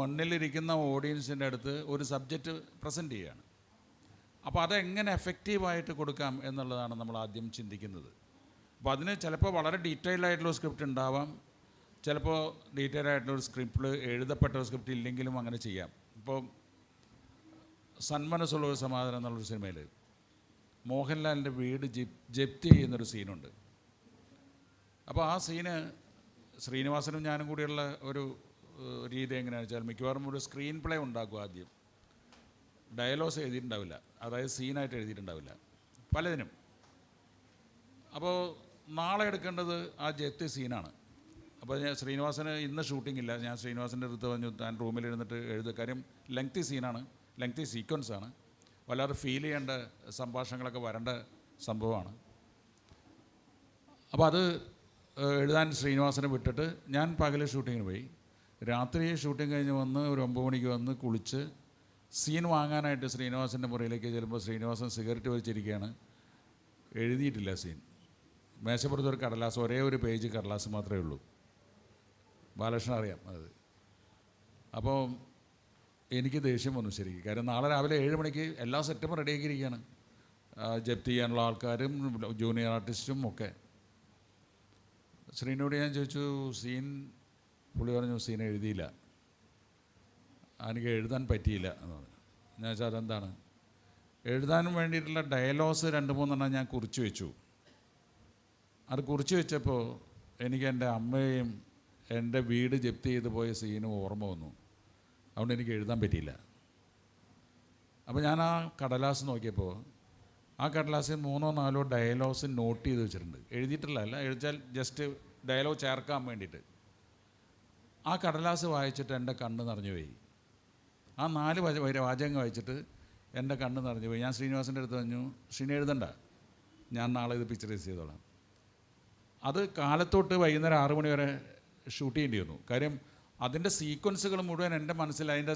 മുന്നിലിരിക്കുന്ന ഓഡിയൻസിൻ്റെ അടുത്ത് ഒരു സബ്ജക്റ്റ് പ്രസൻറ്റ് ചെയ്യുകയാണ്. അപ്പോൾ അതെങ്ങനെ എഫക്റ്റീവായിട്ട് കൊടുക്കാം എന്നുള്ളതാണ് നമ്മൾ ആദ്യം ചിന്തിക്കുന്നത്. അപ്പോൾ അതിന് ചിലപ്പോൾ വളരെ ഡീറ്റെയിൽഡ് ആയിട്ടുള്ള സ്ക്രിപ്റ്റ് ഉണ്ടാവാം, ചിലപ്പോൾ ഡീറ്റെയിൽഡ് ആയിട്ടുള്ള സ്ക്രിപ്റ്റിൽ എഴുതപ്പെട്ട സ്ക്രിപ്റ്റ് ഇല്ലെങ്കിലും അങ്ങനെ ചെയ്യാം. ഇപ്പോൾ സന്മനസ്സുള്ള ഒരു സമാധാനം എന്നുള്ളൊരു സിനിമയിൽ മോഹൻലാലിൻ്റെ വീട് ജപ്തി ചെയ്യുന്നൊരു സീനുണ്ട്. അപ്പോൾ ആ സീന് ശ്രീനിവാസനും ഞാനും കൂടിയുള്ള ഒരു രീതി എങ്ങനെയാണെന്ന് വെച്ചാൽ മിക്കവാറും ഒരു സ്ക്രീൻ പ്ലേ ഉണ്ടാക്കും. ആദ്യം ഡയലോഗ്സ് എഴുതിയിട്ടുണ്ടാവില്ല, അതായത് സീനായിട്ട് എഴുതിയിട്ടുണ്ടാവില്ല പലതിനും. അപ്പോൾ നാളെ എടുക്കേണ്ടത് ആ ജപ്തി സീനാണ്. അപ്പോൾ ശ്രീനിവാസന് ഇന്ന് ഷൂട്ടിംഗ് ഇല്ല. ഞാൻ ശ്രീനിവാസൻ്റെ അടുത്ത് പറഞ്ഞു താൻ റൂമിലിരുന്നിട്ട് എഴുതുക, കാര്യം ലെങ്തി സീനാണ്, ലെങ്തി സീക്വൻസാണ്, വല്ലാതെ ഫീൽ ചെയ്യേണ്ട സംഭാഷണങ്ങളൊക്കെ വരേണ്ട സംഭവമാണ്. അപ്പോൾ അത് എഴുതാൻ ശ്രീനിവാസനെ വിട്ടിട്ട് ഞാൻ പകൽ ഷൂട്ടിങ്ങിന് പോയി. രാത്രി ഷൂട്ടിങ് കഴിഞ്ഞ് വന്ന് ഒരു 9 മണിക്ക് വന്ന് കുളിച്ച് സീൻ വാങ്ങാനായിട്ട് ശ്രീനിവാസൻ്റെ മുറിയിലേക്ക് ചെല്ലുമ്പോൾ ശ്രീനിവാസൻ സിഗരറ്റ് വലിച്ചിരിക്കുകയാണ്. എഴുതിയിട്ടില്ല സീൻ. മേശപ്പുറത്ത് ഒരു കടലാസ്, ഒരേ ഒരു പേജ് കടലാസ് മാത്രമേ ഉള്ളൂ. ബാലകൃഷ്ണൻ അറിയാം അത്. അപ്പോൾ എനിക്ക് ദേഷ്യം വന്നു ശരിക്കും. കാര്യം നാളെ രാവിലെ 7 മണിക്ക് എല്ലാ സെറ്റപ്പും റെഡിയാക്കിയിരിക്കുകയാണ്, ജപ്തി ചെയ്യാനുള്ള ആൾക്കാരും ജൂനിയർ ആർട്ടിസ്റ്റും ഒക്കെ. ശ്രീനോട് ഞാൻ ചോദിച്ചു സീൻ, പുള്ളി പറഞ്ഞു സീൻ എഴുതിയില്ല, എനിക്ക് എഴുതാൻ പറ്റിയില്ല എന്ന് പറഞ്ഞു. ഞാൻ വെച്ചാൽ അതെന്താണ്? എഴുതാൻ വേണ്ടിയിട്ടുള്ള ഡയലോഗ്സ് 2-3 ഞാൻ കുറിച്ച് വെച്ചു. അത് കുറിച്ച് വെച്ചപ്പോൾ എനിക്ക് എൻ്റെ അമ്മയും എൻ്റെ വീട് ജപ്തി ചെയ്ത് പോയ സീനും ഓർമ്മ വന്നു. അതുകൊണ്ട് എനിക്ക് എഴുതാൻ പറ്റിയില്ല. അപ്പോൾ ഞാൻ ആ കടലാസ് നോക്കിയപ്പോൾ ആ കടലാസിൽ 3-4 ഡയലോഗ്സ് നോട്ട് ചെയ്ത് വെച്ചിട്ടുണ്ട്. എഴുതിയിട്ടില്ല, അല്ല എഴുതിച്ചാൽ ജസ്റ്റ് ഡയലോഗ് ചേർക്കാൻ വേണ്ടിയിട്ട്. ആ കടലാസ് വായിച്ചിട്ട് എൻ്റെ കണ്ണ് നിറഞ്ഞു പോയി. ആ 4 വാചകങ്ങൾ വായിച്ചിട്ട് എൻ്റെ കണ്ണ് നിറഞ്ഞു പോയി. ഞാൻ ശ്രീനിവാസൻ്റെ അടുത്ത് പറഞ്ഞു, ശ്രീനി എഴുതണ്ട, ഞാൻ നാളെ ഇത് പിക്ചറൈസ് ചെയ്തോളാം. അത് കാലത്തോട്ട് വൈകുന്നേരം 6 മണി വരെ ഷൂട്ട് ചെയ്യേണ്ടി വന്നു. കാര്യം അതിൻ്റെ സീക്വൻസുകൾ മുഴുവൻ എൻ്റെ മനസ്സിൽ, അതിൻ്റെ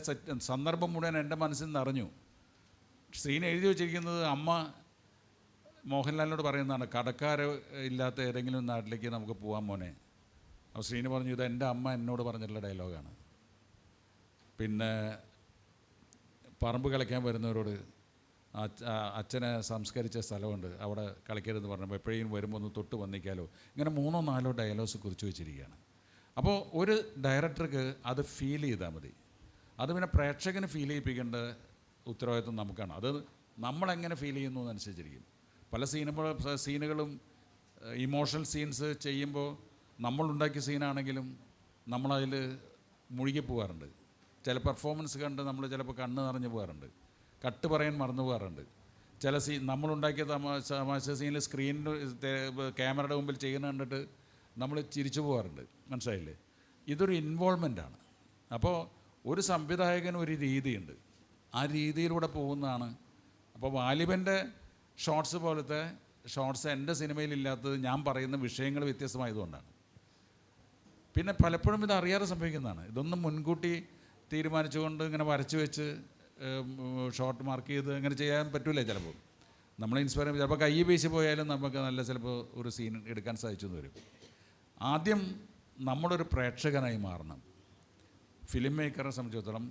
സന്ദർഭം മുഴുവൻ എൻ്റെ മനസ്സിൽ നിറഞ്ഞു. ശ്രീനി എഴുതി വെച്ചിരിക്കുന്നത് അമ്മ മോഹൻലാലിനോട് പറയുന്നതാണ്, കടക്കാർ ഇല്ലാത്ത ഏതെങ്കിലും നാട്ടിലേക്ക് നമുക്ക് പോകാൻ മോനെ. അപ്പോൾ ശ്രീനി പറഞ്ഞു ഇത് എൻ്റെ അമ്മ എന്നോട് പറഞ്ഞിട്ടുള്ള ഡയലോഗാണ്. പിന്നെ പറമ്പ് കളിക്കാൻ വരുന്നവരോട് അച്ഛനെ സംസ്കരിച്ച സ്ഥലമുണ്ട്, അവിടെ കളിക്കരുതെന്ന് പറഞ്ഞപ്പോൾ എപ്പോഴേലും വരുമ്പോൾ ഒന്ന് തൊട്ട് വന്നിക്കാലോ. ഇങ്ങനെ 3-4 ഡയലോഗ്സ് കുറിച്ച് വെച്ചിരിക്കുകയാണ്. അപ്പോൾ ഒരു ഡയറക്ടർക്ക് അത് ഫീൽ ചെയ്താൽ മതി. അത് പിന്നെ പ്രേക്ഷകന് ഫീൽ ചെയ്യിപ്പിക്കേണ്ട ഉത്തരവാദിത്വം നമുക്കാണ്. അത് നമ്മളെങ്ങനെ ഫീൽ ചെയ്യുന്നു എന്നനുസരിച്ചിരിക്കും. പല സീനുകളും ഇമോഷണൽ സീൻസ് ചെയ്യുമ്പോൾ നമ്മളുണ്ടാക്കിയ സീനാണെങ്കിലും നമ്മളതിൽ മുഴുകി പോകാറുണ്ട്. ചില പെർഫോമൻസ് കണ്ട് നമ്മൾ ചിലപ്പോൾ കണ്ണ് നിറഞ്ഞു പോകാറുണ്ട്, കട്ട് പറയാൻ മറന്നു പോകാറുണ്ട്. ചില നമ്മളുണ്ടാക്കിയ തമാശ സീനിൽ സ്ക്രീനിൽ ക്യാമറയുടെ മുമ്പിൽ ചെയ്യുന്ന കണ്ടിട്ട് നമ്മൾ ചിരിച്ചു പോകാറുണ്ട്. മനസ്സിലായില്ലേ? ഇതൊരു ഇൻവോൾവ്മെൻ്റാണ്. അപ്പോൾ ഒരു സംവിധായകന് ഒരു രീതിയുണ്ട്, ആ രീതിയിലൂടെ പോകുന്നതാണ്. അപ്പോൾ വാലിബൻ്റെ ഷോർട്സ് പോലത്തെ ഷോർട്സ് എൻ്റെ സിനിമയിലില്ലാത്തത് ഞാൻ പറയുന്ന വിഷയങ്ങൾ വ്യത്യസ്തമായതുകൊണ്ടാണ്. പിന്നെ പലപ്പോഴും ഇത് അറിയാതെ സംഭവിക്കുന്നതാണ്. ഇതൊന്നും മുൻകൂട്ടി തീരുമാനിച്ചുകൊണ്ട് ഇങ്ങനെ വരച്ച് വെച്ച് ഷോർട്ട് മാർക്ക് ചെയ്ത് അങ്ങനെ ചെയ്യാൻ പറ്റില്ല. ചിലപ്പോൾ നമ്മളെ ഇൻസ്പയർ ചെയ്യുമ്പോൾ ചിലപ്പോൾ കൈ വീശി പോയാലും നമുക്ക് നല്ല ചിലപ്പോൾ ഒരു സീൻ എടുക്കാൻ സാധിച്ചു എന്ന് വരും. ആദ്യം നമ്മളൊരു പ്രേക്ഷകനായി മാറണം. ഫിലിം മേക്കറെ സംബന്ധിച്ചിടത്തോളം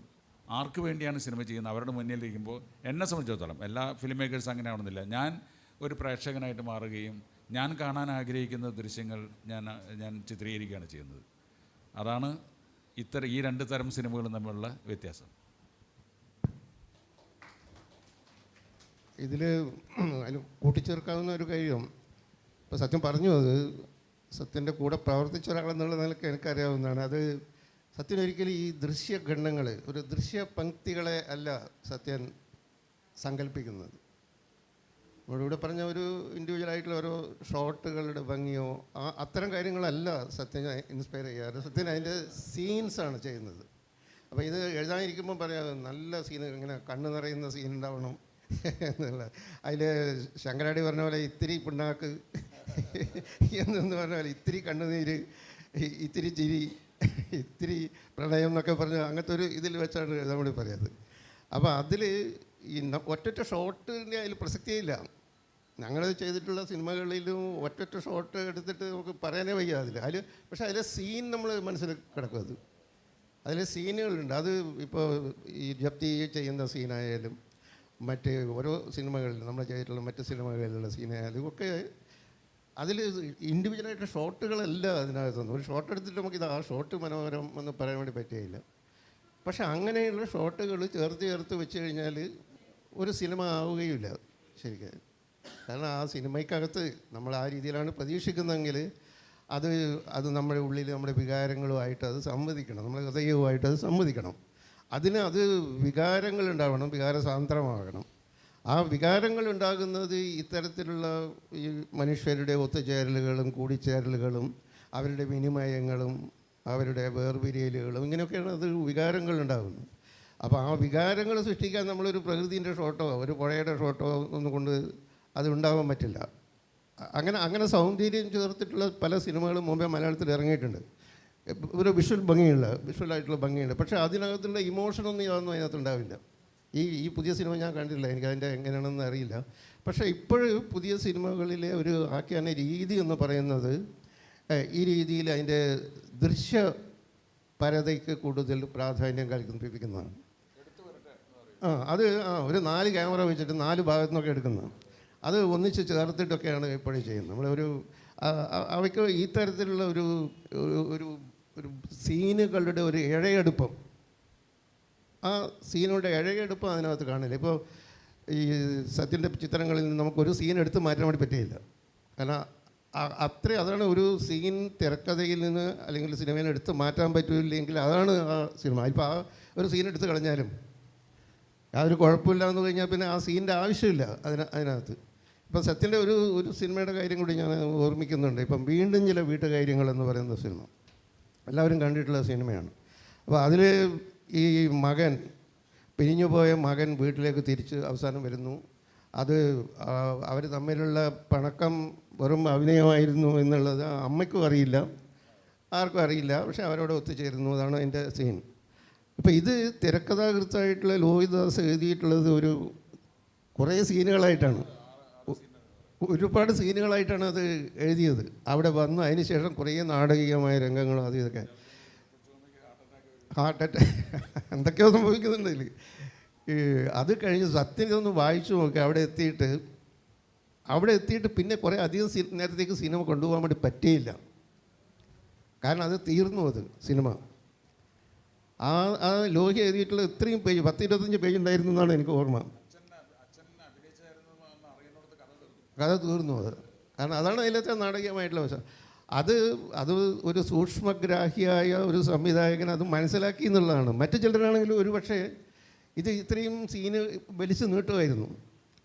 ആർക്ക് വേണ്ടിയാണ് സിനിമ ചെയ്യുന്നത് അവരുടെ മുന്നിലിരിക്കുമ്പോൾ, എന്നെ സംബന്ധിച്ചിടത്തോളം എല്ലാ ഫിലിം മേക്കേഴ്സ് അങ്ങനെ ആവണമെന്നില്ല, ഞാൻ ഒരു പ്രേക്ഷകനായിട്ട് മാറുകയും ഞാൻ കാണാൻ ആഗ്രഹിക്കുന്ന ദൃശ്യങ്ങൾ ഞാൻ ചിത്രീകരിക്കുകയാണ് ചെയ്യുന്നത്. അതാണ് ഈ 2 തരം സിനിമകളും തമ്മിലുള്ള വ്യത്യാസം. ഇതിൽ അതിന് കൂട്ടിച്ചേർക്കാവുന്ന ഒരു കാര്യം, ഇപ്പോൾ സത്യം പറഞ്ഞു, അത് സത്യൻ്റെ കൂടെ പ്രവർത്തിച്ച ഒരാളെന്നുള്ള നിലയ്ക്ക് എനിക്കറിയാവുന്നതാണ്. അത് സത്യൻ ഒരിക്കലും ഈ ദൃശ്യഖണ്ഡങ്ങൾ, ഒരു ദൃശ്യപംക്തികളെ അല്ല സത്യൻ സങ്കല്പിക്കുന്നത്. നമ്മളിവിടെ പറഞ്ഞ ഒരു ഇൻഡിവിജ്വലായിട്ടുള്ള ഓരോ ഷോട്ടുകളുടെ ഭംഗിയോ അത്തരം കാര്യങ്ങളല്ല സത്യനെ ഇൻസ്പയർ ചെയ്യാറ്. സത്യൻ അതിൻ്റെ സീൻസാണ് ചെയ്യുന്നത്. അപ്പോൾ ഇത് എഴുതാനിരിക്കുമ്പോൾ പറയാം നല്ല സീൻ, ഇങ്ങനെ കണ്ണ് നിറയുന്ന സീൻ ഉണ്ടാവണം എന്നുള്ള. അതിൽ ശങ്കരാടി പറഞ്ഞ പോലെ ഇത്തിരി പിണ്ണാക്ക് എന്ന് പറഞ്ഞ പോലെ ഇത്തിരി കണ്ണുനീര്, ഇത്തിരി ചിരി, ഇത്തിരി പ്രണയം എന്നൊക്കെ പറഞ്ഞ് അങ്ങനത്തെ ഒരു ഇതിൽ വെച്ചാണ് നമ്മൾ പറയുന്നത്. അപ്പോൾ അതിൽ ഈ ഒറ്റൊറ്റ ഷോട്ടിൻ്റെ അതിൽ പ്രസക്തിയില്ല. ഞങ്ങൾ ചെയ്തിട്ടുള്ള സിനിമകളിലും ഒറ്റൊറ്റ ഷോട്ട് എടുത്തിട്ട് നമുക്ക് പറയാനേ വയ്യ അതിൽ. പക്ഷേ അതിലെ സീൻ നമ്മൾ മനസ്സിൽ കിടക്കും. അതിലെ സീനുകളുണ്ട്. അത് ഇപ്പോൾ ഈ ജപ്തി ചെയ്യുന്ന സീനായാലും മറ്റ് ഓരോ സിനിമകളിലും നമ്മൾ ചെയ്തിട്ടുള്ള മറ്റ് സിനിമകളിലുള്ള സീനായാലും ഒക്കെ അതിൽ ഇൻഡിവിജ്വലായിട്ട് ഷോട്ടുകളല്ല അതിനകത്തുനിന്ന്. ഒരു ഷോട്ട് എടുത്തിട്ട് നമുക്കിത് ആ ഷോട്ട് മനോഹരം എന്ന് പറയാൻ വേണ്ടി പറ്റുകയില്ല. പക്ഷെ അങ്ങനെയുള്ള ഷോട്ടുകൾ ചേർത്ത് വെച്ച് കഴിഞ്ഞാൽ ഒരു സിനിമ ആവുകയില്ല ശരിക്കും. കാരണം ആ സിനിമയ്ക്കകത്ത് നമ്മൾ ആ രീതിയിലാണ് പ്രതീക്ഷിക്കുന്നതെങ്കിൽ അത് നമ്മുടെ ഉള്ളിൽ നമ്മുടെ വികാരങ്ങളുമായിട്ട് അത് സംവദിക്കണം, നമ്മുടെ ഹൃദയവുമായിട്ട് അത് സംവദിക്കണം. അത് വികാരങ്ങളുണ്ടാവണം, വികാരസാന്ദ്രമാകണം. ആ വികാരങ്ങൾ ഉണ്ടാകുന്നത് ഇത്തരത്തിലുള്ള ഈ മനുഷ്യരുടെ ഒത്തുചേരലുകളും കൂടിച്ചേരലുകളും അവരുടെ വിനിമയങ്ങളും അവരുടെ വേർപിരിയലുകളും ഇങ്ങനെയൊക്കെയാണ് അത് വികാരങ്ങൾ ഉണ്ടാകുന്നത്. അപ്പോൾ ആ വികാരങ്ങൾ സൃഷ്ടിക്കാൻ നമ്മളൊരു പ്രകൃതിൻ്റെ ഷോട്ടോ ഒരു പുഴയുടെ ഷോട്ടോ ഒന്നും കൊണ്ട് അത് ഉണ്ടാകാൻ പറ്റില്ല. അങ്ങനെ സൗന്ദര്യം ചേർത്തിട്ടുള്ള പല സിനിമകളും മുമ്പേ മലയാളത്തിൽ ഇറങ്ങിയിട്ടുണ്ട്. ഒരു വിഷ്വലായിട്ടുള്ള ഭംഗിയുണ്ട്. പക്ഷേ അതിനകത്തുള്ള ഇമോഷനൊന്നും യാതൊന്നും അതിനകത്തുണ്ടാവില്ല. ഈ പുതിയ സിനിമ ഞാൻ കണ്ടിട്ടില്ല, എനിക്കതിൻ്റെ എങ്ങനെയാണെന്ന് അറിയില്ല. പക്ഷേ ഇപ്പോഴും പുതിയ സിനിമകളിലെ ഒരു ആഖ്യാന രീതി എന്ന് പറയുന്നത് ഈ രീതിയിൽ അതിൻ്റെ ദൃശ്യപരതയ്ക്ക് കൂടുതൽ പ്രാധാന്യം കൽപ്പിക്കുന്നതാണ്. അത് ഒരു 4 ക്യാമറ വെച്ചിട്ട് 4 ഭാഗത്തു നിന്നൊക്കെ എടുക്കുന്നത്, അത് ഒന്നിച്ച് ചേർത്തിട്ടൊക്കെയാണ് ഇപ്പോഴും ചെയ്യുന്നത്. നമ്മളൊരു അവയ്ക്ക് ഈ തരത്തിലുള്ള ഒരു ഒരു സീനുകളുടെ ഒരു ഇഴയെടുപ്പം, ആ സീനുകളുടെ ഇഴയെടുപ്പം അതിനകത്ത് കാണില്ല. ഇപ്പോൾ ഈ സത്യൻ്റെ ചിത്രങ്ങളിൽ നിന്ന് നമുക്കൊരു സീൻ എടുത്ത് മാറ്റാൻ വേണ്ടി പറ്റിയില്ല. കാരണം അതാണ് ഒരു സീൻ തിരക്കഥയിൽ നിന്ന് അല്ലെങ്കിൽ സിനിമയിൽ എടുത്ത് മാറ്റാൻ പറ്റില്ലെങ്കിൽ അതാണ് ആ സിനിമ. ഇപ്പോൾ ആ ഒരു സീൻ എടുത്ത് കളഞ്ഞാലും യാതൊരു കുഴപ്പമില്ല എന്ന് കഴിഞ്ഞാൽ പിന്നെ ആ സീനിൻ്റെ ആവശ്യമില്ല അതിനകത്ത്. ഇപ്പം സത്യൻ്റെ ഒരു സിനിമയുടെ കാര്യം കൂടി ഞാൻ ഓർമ്മിക്കുന്നുണ്ട്. ഇപ്പം വീണ്ടും ചില വീട്ടുകാര്യങ്ങൾ എന്ന് പറയുന്ന സിനിമ എല്ലാവരും കണ്ടിട്ടുള്ള സിനിമയാണ്. അപ്പോൾ അതിൽ ഈ പിരിഞ്ഞുപോയ മകൻ വീട്ടിലേക്ക് തിരിച്ച് അവസാനം വരുന്നു. അവർ തമ്മിലുള്ള പിണക്കം വെറും അഭിനയമായിരുന്നു എന്നുള്ളത് അമ്മയ്ക്കും അറിയില്ല, ആർക്കും അറിയില്ല. പക്ഷെ അവരോട് ഒത്തുചേരുന്നു. അതാണ് അതിൻ്റെ സീൻ. ഇപ്പോൾ ഇത് തിരക്കഥാകൃത്തായിട്ടുള്ള ലോഹിതദാസ് എഴുതിയിട്ടുള്ളത് കുറേ സീനുകളായിട്ടാണ്, ഒരുപാട് സീനുകളായിട്ടാണ് അത് എഴുതിയത്. അവിടെ വന്നു അതിന് ശേഷം കുറേ നാടകീയമായ രംഗങ്ങളും അത് ഇതൊക്കെ ഹാർട്ട് അറ്റാക്ക് എന്തൊക്കെയോ സംഭവിക്കുന്നുണ്ട് ഇതിൽ. അത് കഴിഞ്ഞ് സത്യം ഇതൊന്ന് വായിച്ചു നോക്കി. അവിടെ എത്തിയിട്ട് പിന്നെ കുറേ അധികം നേരത്തേക്ക് സിനിമ കൊണ്ടുപോകാൻ വേണ്ടി പറ്റിയില്ല. കാരണം അത് തീർന്നു. സിനിമ ആ ലോഹി എഴുതിയിട്ടുള്ള ഇത്രയും പേജ് 10-25 പേജ് ഉണ്ടായിരുന്നു എന്നാണ് എനിക്ക് ഓർമ്മ. കഥ തീർന്നു. കാരണം അതാണ് അതിലത്തെ നാടകീയമായിട്ടുള്ള വശം. അത് ഒരു സൂക്ഷ്മഗ്രാഹിയായ ഒരു സംവിധായകൻ അത് മനസ്സിലാക്കി എന്നുള്ളതാണ്. മറ്റു ചിലരാണെങ്കിലും ഒരു പക്ഷേ ഇത് ഇത്രയും സീന് വലിച്ചു നീട്ടുമായിരുന്നു.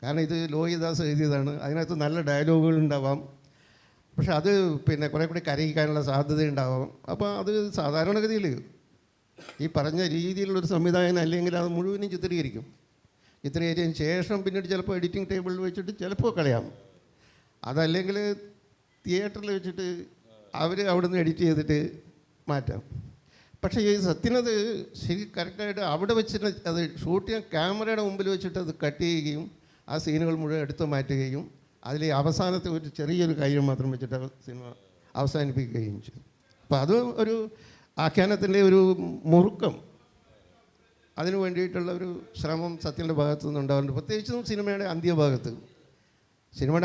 കാരണം ഇത് ലോഹിതദാസ് എഴുതിയതാണ്, അതിനകത്ത് നല്ല ഡയലോഗുകൾ ഉണ്ടാവാം. പക്ഷെ അത് പിന്നെ കുറേ കൂടി കരയിക്കാനുള്ള സാധ്യത ഉണ്ടാവാം. അപ്പോൾ അത് സാധാരണഗതിയിൽ ഈ പറഞ്ഞ രീതിയിലുള്ളൊരു സംവിധായകൻ അല്ലെങ്കിൽ അത് മുഴുവനും ചിത്രീകരിച്ചതിന് ശേഷം പിന്നീട് ചിലപ്പോൾ എഡിറ്റിംഗ് ടേബിളിൽ വെച്ചിട്ട് ചിലപ്പോൾ കളയാം. അതല്ലെങ്കിൽ തിയേറ്ററിൽ വെച്ചിട്ട് അവിടെ നിന്ന് എഡിറ്റ് ചെയ്തിട്ട് മാറ്റാം. പക്ഷേ ഈ സത്യനത് ശരി കറക്റ്റായിട്ട് അവിടെ വെച്ചിട്ട് അത് ഷൂട്ട് ചെയ്യാൻ ക്യാമറയുടെ മുമ്പിൽ വെച്ചിട്ട് അത് കട്ട് ചെയ്യുകയും ആ സീനുകൾ മുഴുവൻ എടുത്ത് മാറ്റുകയും അതിൽ അവസാനത്തെ ഒരു ചെറിയൊരു കാര്യം മാത്രം വെച്ചിട്ട് സിനിമ അവസാനിപ്പിക്കുകയും ചെയ്യും. അപ്പോൾ അത് ഒരു ആഖ്യാനത്തിൻ്റെ ഒരു മുറുക്കം, അതിനു വേണ്ടിയിട്ടുള്ള ഒരു ശ്രമം സത്യൻ്റെ ഭാഗത്തു നിന്നുണ്ടാകുന്നുണ്ട്. പ്രത്യേകിച്ചും സിനിമയുടെ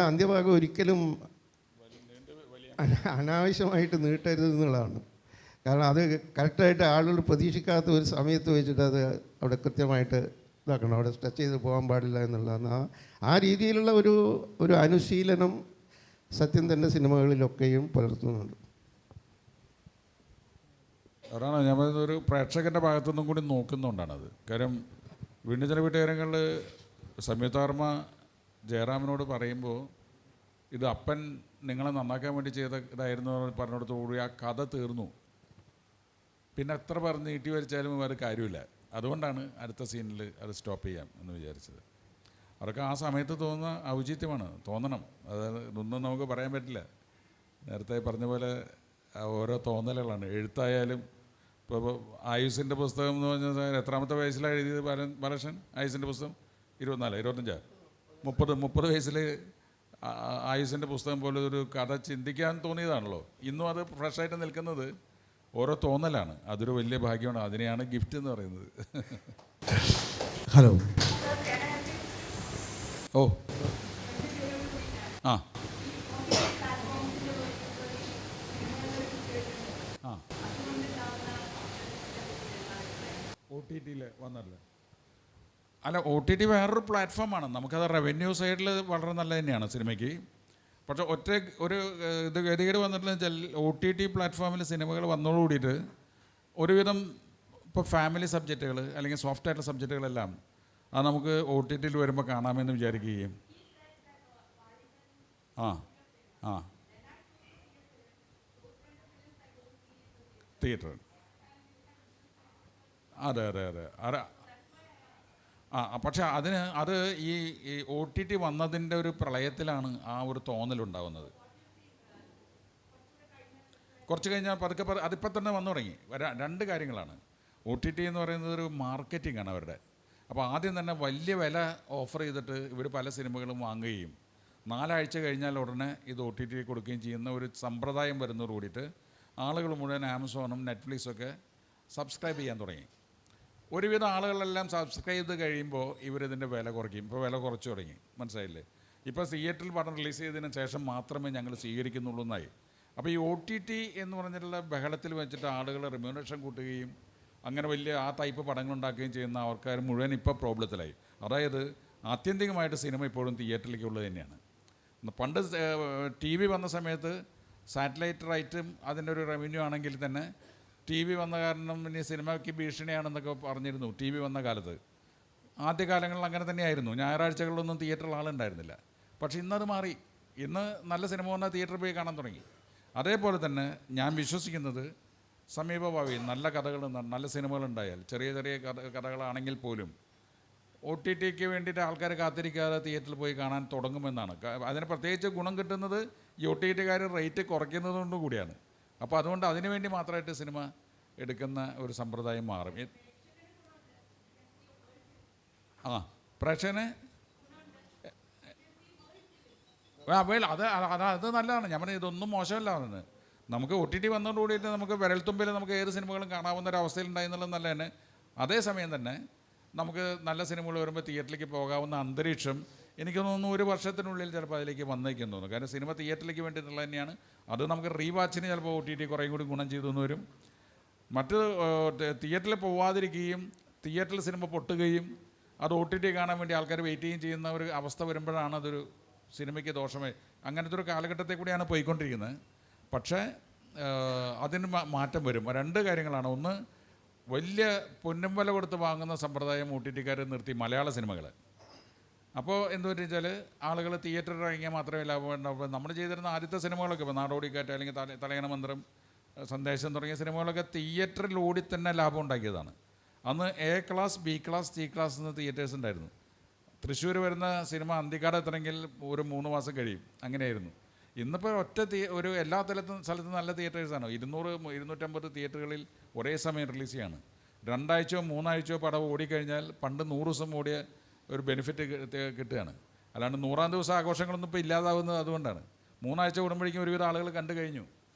അന്ത്യഭാഗം ഒരിക്കലും അനാവശ്യമായിട്ട് നീട്ടരുത് എന്നുള്ളതാണ്. കാരണം അത് കറക്റ്റായിട്ട് ആളുകൾ പ്രതീക്ഷിക്കാത്ത ഒരു സമയത്ത് വെച്ചിട്ട് അത് അവിടെ കൃത്യമായിട്ട് ഇതാക്കണം, അവിടെ ടച്ച് ചെയ്ത് പോകാൻ പാടില്ല എന്നുള്ളതാണ്. ആ രീതിയിലുള്ള ഒരു അനുശീലനം സത്യം തൻ്റെ സിനിമകളിലൊക്കെയും പുലർത്തുന്നുണ്ട്. അതാണ് ഞാൻ പറയുന്നത്, ഒരു പ്രേക്ഷകൻ്റെ ഭാഗത്തുനിന്നും കൂടി നോക്കുന്നുകൊണ്ടാണത്. കാര്യം വീണ്ടും ചില വീട്ടുകാര്യങ്ങളിൽ സംയുക്താർമ്മ ജയറാമിനോട് പറയുമ്പോൾ ഇത് അപ്പൻ നിങ്ങളെ നന്നാക്കാൻ വേണ്ടി ചെയ്ത ഇതായിരുന്നു പറഞ്ഞിടത്തോടുകൂടി ആ കഥ തീർന്നു. പിന്നെ എത്ര പറഞ്ഞ് നീട്ടി വരച്ചാലും അത് കാര്യമില്ല. അതുകൊണ്ടാണ് അടുത്ത സീനിൽ അത് സ്റ്റോപ്പ് ചെയ്യാം എന്ന് വിചാരിച്ചത്. അവർക്ക് ആ സമയത്ത് തോന്നുന്ന ഔചിത്യമാണ്, തോന്നണം. അത് ഒന്നും നമുക്ക് പറയാൻ പറ്റില്ല. നേരത്തെ പറഞ്ഞ പോലെ ഓരോ തോന്നലുകളാണ്. എഴുത്തായാലും ഇപ്പോൾ ആയുസിൻ്റെ പുസ്തകം എന്ന് പറഞ്ഞാൽ എത്രാമത്തെ വയസ്സിലാണ് എഴുതിയത് ബാലകൃഷ്ണൻ? ആയുസിൻ്റെ പുസ്തകം 24, 25, 30 വയസ്സിൽ ആയുസിൻ്റെ പുസ്തകം പോലെ ഒരു കഥ ചിന്തിക്കാൻ തോന്നിയതാണല്ലോ. ഇന്നും അത് ഫ്രഷായിട്ട് നിൽക്കുന്നത് ഓരോ തോന്നലാണ്. അതൊരു വലിയ ഭാഗ്യമാണ്. അതിനെയാണ് ഗിഫ്റ്റ് എന്ന് പറയുന്നത്. ഹലോ. ഓ ആ ആ OTT വന്നല്ലേ? അല്ല, OTT വേറൊരു പ്ലാറ്റ്ഫോമാണ്. നമുക്കത് റവന്യൂ സൈഡിൽ വളരെ നല്ല തന്നെയാണ് സിനിമയ്ക്ക്. പക്ഷേ ഒരു ഇത് ഗതികേട് വന്നിട്ടുള്ള വെച്ചാൽ OTT പ്ലാറ്റ്ഫോമിൽ സിനിമകൾ വന്നതോടുകൂടിയിട്ട് ഒരുവിധം ഇപ്പോൾ ഫാമിലി സബ്ജക്റ്റുകൾ അല്ലെങ്കിൽ സോഫ്റ്റ് ആയിട്ടുള്ള സബ്ജക്റ്റുകളെല്ലാം അത് നമുക്ക് OTT വരുമ്പോൾ കാണാമെന്ന് വിചാരിക്കുകയും ആ തിയേറ്റർ അതെ പക്ഷെ അത് ഈ OTT വന്നതിൻ്റെ ഒരു പ്രളയത്തിലാണ് ആ ഒരു തോന്നലുണ്ടാവുന്നത്. കുറച്ച് കഴിഞ്ഞാൽ പതുക്കെ അതിപ്പോൾ തന്നെ വന്നു തുടങ്ങി. രണ്ട് കാര്യങ്ങളാണ്. OTT എന്ന് പറയുന്നത് ഒരു മാർക്കറ്റിംഗ് ആണ് അവരുടെ. അപ്പോൾ ആദ്യം തന്നെ വലിയ വില ഓഫർ ചെയ്തിട്ട് ഇവർ പല സിനിമകളും വാങ്ങുകയും 4 ആഴ്ച കഴിഞ്ഞാൽ ഉടനെ ഇത് OTT കൊടുക്കുകയും ചെയ്യുന്ന ഒരു സമ്പ്രദായം വരുന്നതോട് കൂടിയിട്ട് ആളുകൾ മുഴുവൻ ആമസോണും നെറ്റ്ഫ്ലിക്സൊക്കെ സബ്സ്ക്രൈബ് ചെയ്യാൻ തുടങ്ങി. ഒരുവിധം ആളുകളെല്ലാം സബ്സ്ക്രൈബ് ചെയ്ത് കഴിയുമ്പോൾ ഇവരിതിൻ്റെ വില കുറയ്ക്കും. ഇപ്പോൾ വില കുറച്ച് തുടങ്ങി, മനസ്സിലായില്ലേ? ഇപ്പോൾ തിയേറ്ററിൽ പടം റിലീസ് ചെയ്തതിന് ശേഷം മാത്രമേ ഞങ്ങൾ സ്വീകരിക്കുന്നുള്ളൂ എന്നായി. അപ്പോൾ ഈ OTT എന്ന് പറഞ്ഞിട്ടുള്ള ബഹളത്തിൽ വെച്ചിട്ട് ആളുകൾ റിമ്യൂണറേഷൻ കൂട്ടുകയും അങ്ങനെ വലിയ ആ ടൈപ്പ് പടങ്ങൾ ഉണ്ടാക്കുകയും ചെയ്യുന്ന ആൾക്കാർ മുഴുവൻ ഇപ്പോൾ പ്രോബ്ലത്തിലായി. അതായത് ആത്യന്തികമായിട്ട് സിനിമ ഇപ്പോഴും തിയേറ്ററിലേക്കുള്ളത് തന്നെയാണ്. പണ്ട് TV വന്ന സമയത്ത് സാറ്റലൈറ്റ് റൈറ്റും അതിൻ്റെ ഒരു റവന്യൂ ആണെങ്കിൽ തന്നെ TV വന്ന കാരണം ഇനി സിനിമയ്ക്ക് ഭീഷണിയാണെന്നൊക്കെ പറഞ്ഞിരുന്നു. TV വന്ന കാലത്ത് ആദ്യകാലങ്ങളിൽ അങ്ങനെ തന്നെയായിരുന്നു. ഞായറാഴ്ചകളിലൊന്നും തിയേറ്ററിൽ ആളുണ്ടായിരുന്നില്ല. പക്ഷേ ഇന്നത് മാറി. ഇന്ന് നല്ല സിനിമ വന്നാൽ തിയേറ്ററിൽ പോയി കാണാൻ തുടങ്ങി. അതേപോലെ തന്നെ ഞാൻ വിശ്വസിക്കുന്നത് സമീപഭാവി നല്ല കഥകൾ, നല്ല സിനിമകളുണ്ടായാൽ ചെറിയ കഥകളാണെങ്കിൽ പോലും OTTക്ക് വേണ്ടിയിട്ട് ആൾക്കാർ കാത്തിരിക്കാതെ തിയേറ്ററിൽ പോയി കാണാൻ തുടങ്ങുമെന്നാണ്. അതിന് പ്രത്യേകിച്ച് ഗുണം കിട്ടുന്നത് ഈ OTTക്കാർ റേറ്റ് കുറയ്ക്കുന്നതുകൊണ്ട് കൂടിയാണ്. അപ്പോൾ അതുകൊണ്ട് അതിനു വേണ്ടി മാത്രമായിട്ട് സിനിമ എടുക്കുന്ന ഒരു സമ്പ്രദായം മാറും. പ്രേക്ഷകനെ അത് നല്ലതാണ്. ഞാൻ പറഞ്ഞത് ഇതൊന്നും മോശമല്ല. എന്ന് നമുക്ക് OTT വന്നതോടുകൂടിയിട്ട് നമുക്ക് വിരൽത്തുമ്പിൽ നമുക്ക് ഏത് സിനിമകളും കാണാവുന്ന ഒരു അവസ്ഥയിലുണ്ടായി എന്നുള്ളത് നല്ല തന്നെ. അതേസമയം തന്നെ നമുക്ക് നല്ല സിനിമകൾ വരുമ്പോൾ തിയേറ്ററിലേക്ക് പോകാവുന്ന അന്തരീക്ഷം എനിക്ക് തോന്നുന്നു 1 വർഷത്തിനുള്ളിൽ ചിലപ്പോൾ അതിലേക്ക് വന്നേക്കെന്ന് തോന്നുന്നു. കാരണം സിനിമ തിയേറ്ററിലേക്ക് വേണ്ടിയിട്ടുള്ളത് തന്നെയാണ്. അത് നമുക്ക് റീവാച്ചിന് ചിലപ്പോൾ OTT കുറേ കൂടി ഗുണം ചെയ്തെന്ന് വരും. മറ്റ് തിയേറ്ററിൽ പോവാതിരിക്കുകയും തിയേറ്ററിൽ സിനിമ പൊട്ടുകയും അത് OTT കാണാൻ വേണ്ടി ആൾക്കാർ വെയിറ്റ് ചെയ്യുന്ന ഒരു അവസ്ഥ വരുമ്പോഴാണ് അതൊരു സിനിമയ്ക്ക് ദോഷമായി. അങ്ങനത്തെ ഒരു കാലഘട്ടത്തെ കൂടിയാണ് പോയിക്കൊണ്ടിരിക്കുന്നത്. പക്ഷേ അതിന് മാറ്റം വരും. 2 കാര്യങ്ങളാണ്. ഒന്ന്, വലിയ പൊന്നും വില കൊടുത്ത് വാങ്ങുന്ന സമ്പ്രദായം OTTക്കാർ നിർത്തി മലയാള സിനിമകൾ. അപ്പോൾ എന്തുപറ്റി വെച്ചാൽ ആളുകൾ തിയേറ്ററിൽ ഇറങ്ങിയാൽ മാത്രമേ ലാഭം ഉണ്ടാവുള്ളൂ. നമ്മൾ ചെയ്തിരുന്ന ആദ്യത്തെ സിനിമകളൊക്കെ ഇപ്പോൾ നാടോടിക്കാറ്റ് അല്ലെങ്കിൽ തലയണ മന്ത്രം, സന്ദേശം തുടങ്ങിയ സിനിമകളൊക്കെ തിയേറ്ററിൽ ഓടി തന്നെ ലാഭം ഉണ്ടാക്കിയതാണ്. അന്ന് A class, B class, C class എന്ന തിയേറ്റേഴ്സ് ഉണ്ടായിരുന്നു. തൃശ്ശൂർ വരുന്ന സിനിമ അന്തിക്കാട് എത്തണമെങ്കിൽ ഒരു 3 മാസം കഴിയും. അങ്ങനെയായിരുന്നു. ഇന്നിപ്പോൾ ഒരു എല്ലാ സ്ഥലത്തും നല്ല തിയേറ്റേഴ്സാണ്. 200-250 തിയേറ്ററുകളിൽ ഒരേ സമയം റിലീസ് ചെയ്യാണ്. 2 ആഴ്ചയോ 3 ആഴ്ചയോ പടം ഓടിക്കഴിഞ്ഞാൽ പണ്ട് 100 ദിവസം ഓടിയ ഒരു ബെനിഫിറ്റ് കിട്ടുകയാണ്. അല്ലാണ്ട് 100-ാം ദിവസം ആഘോഷങ്ങളൊന്നും ഇപ്പോൾ ഇല്ലാതാവുന്നത് അതുകൊണ്ടാണ്. 3 ആഴ്ച കൂടുമ്പോഴേക്കും ഒരുവിധം ആളുകൾ കണ്ടു കഴിഞ്ഞു.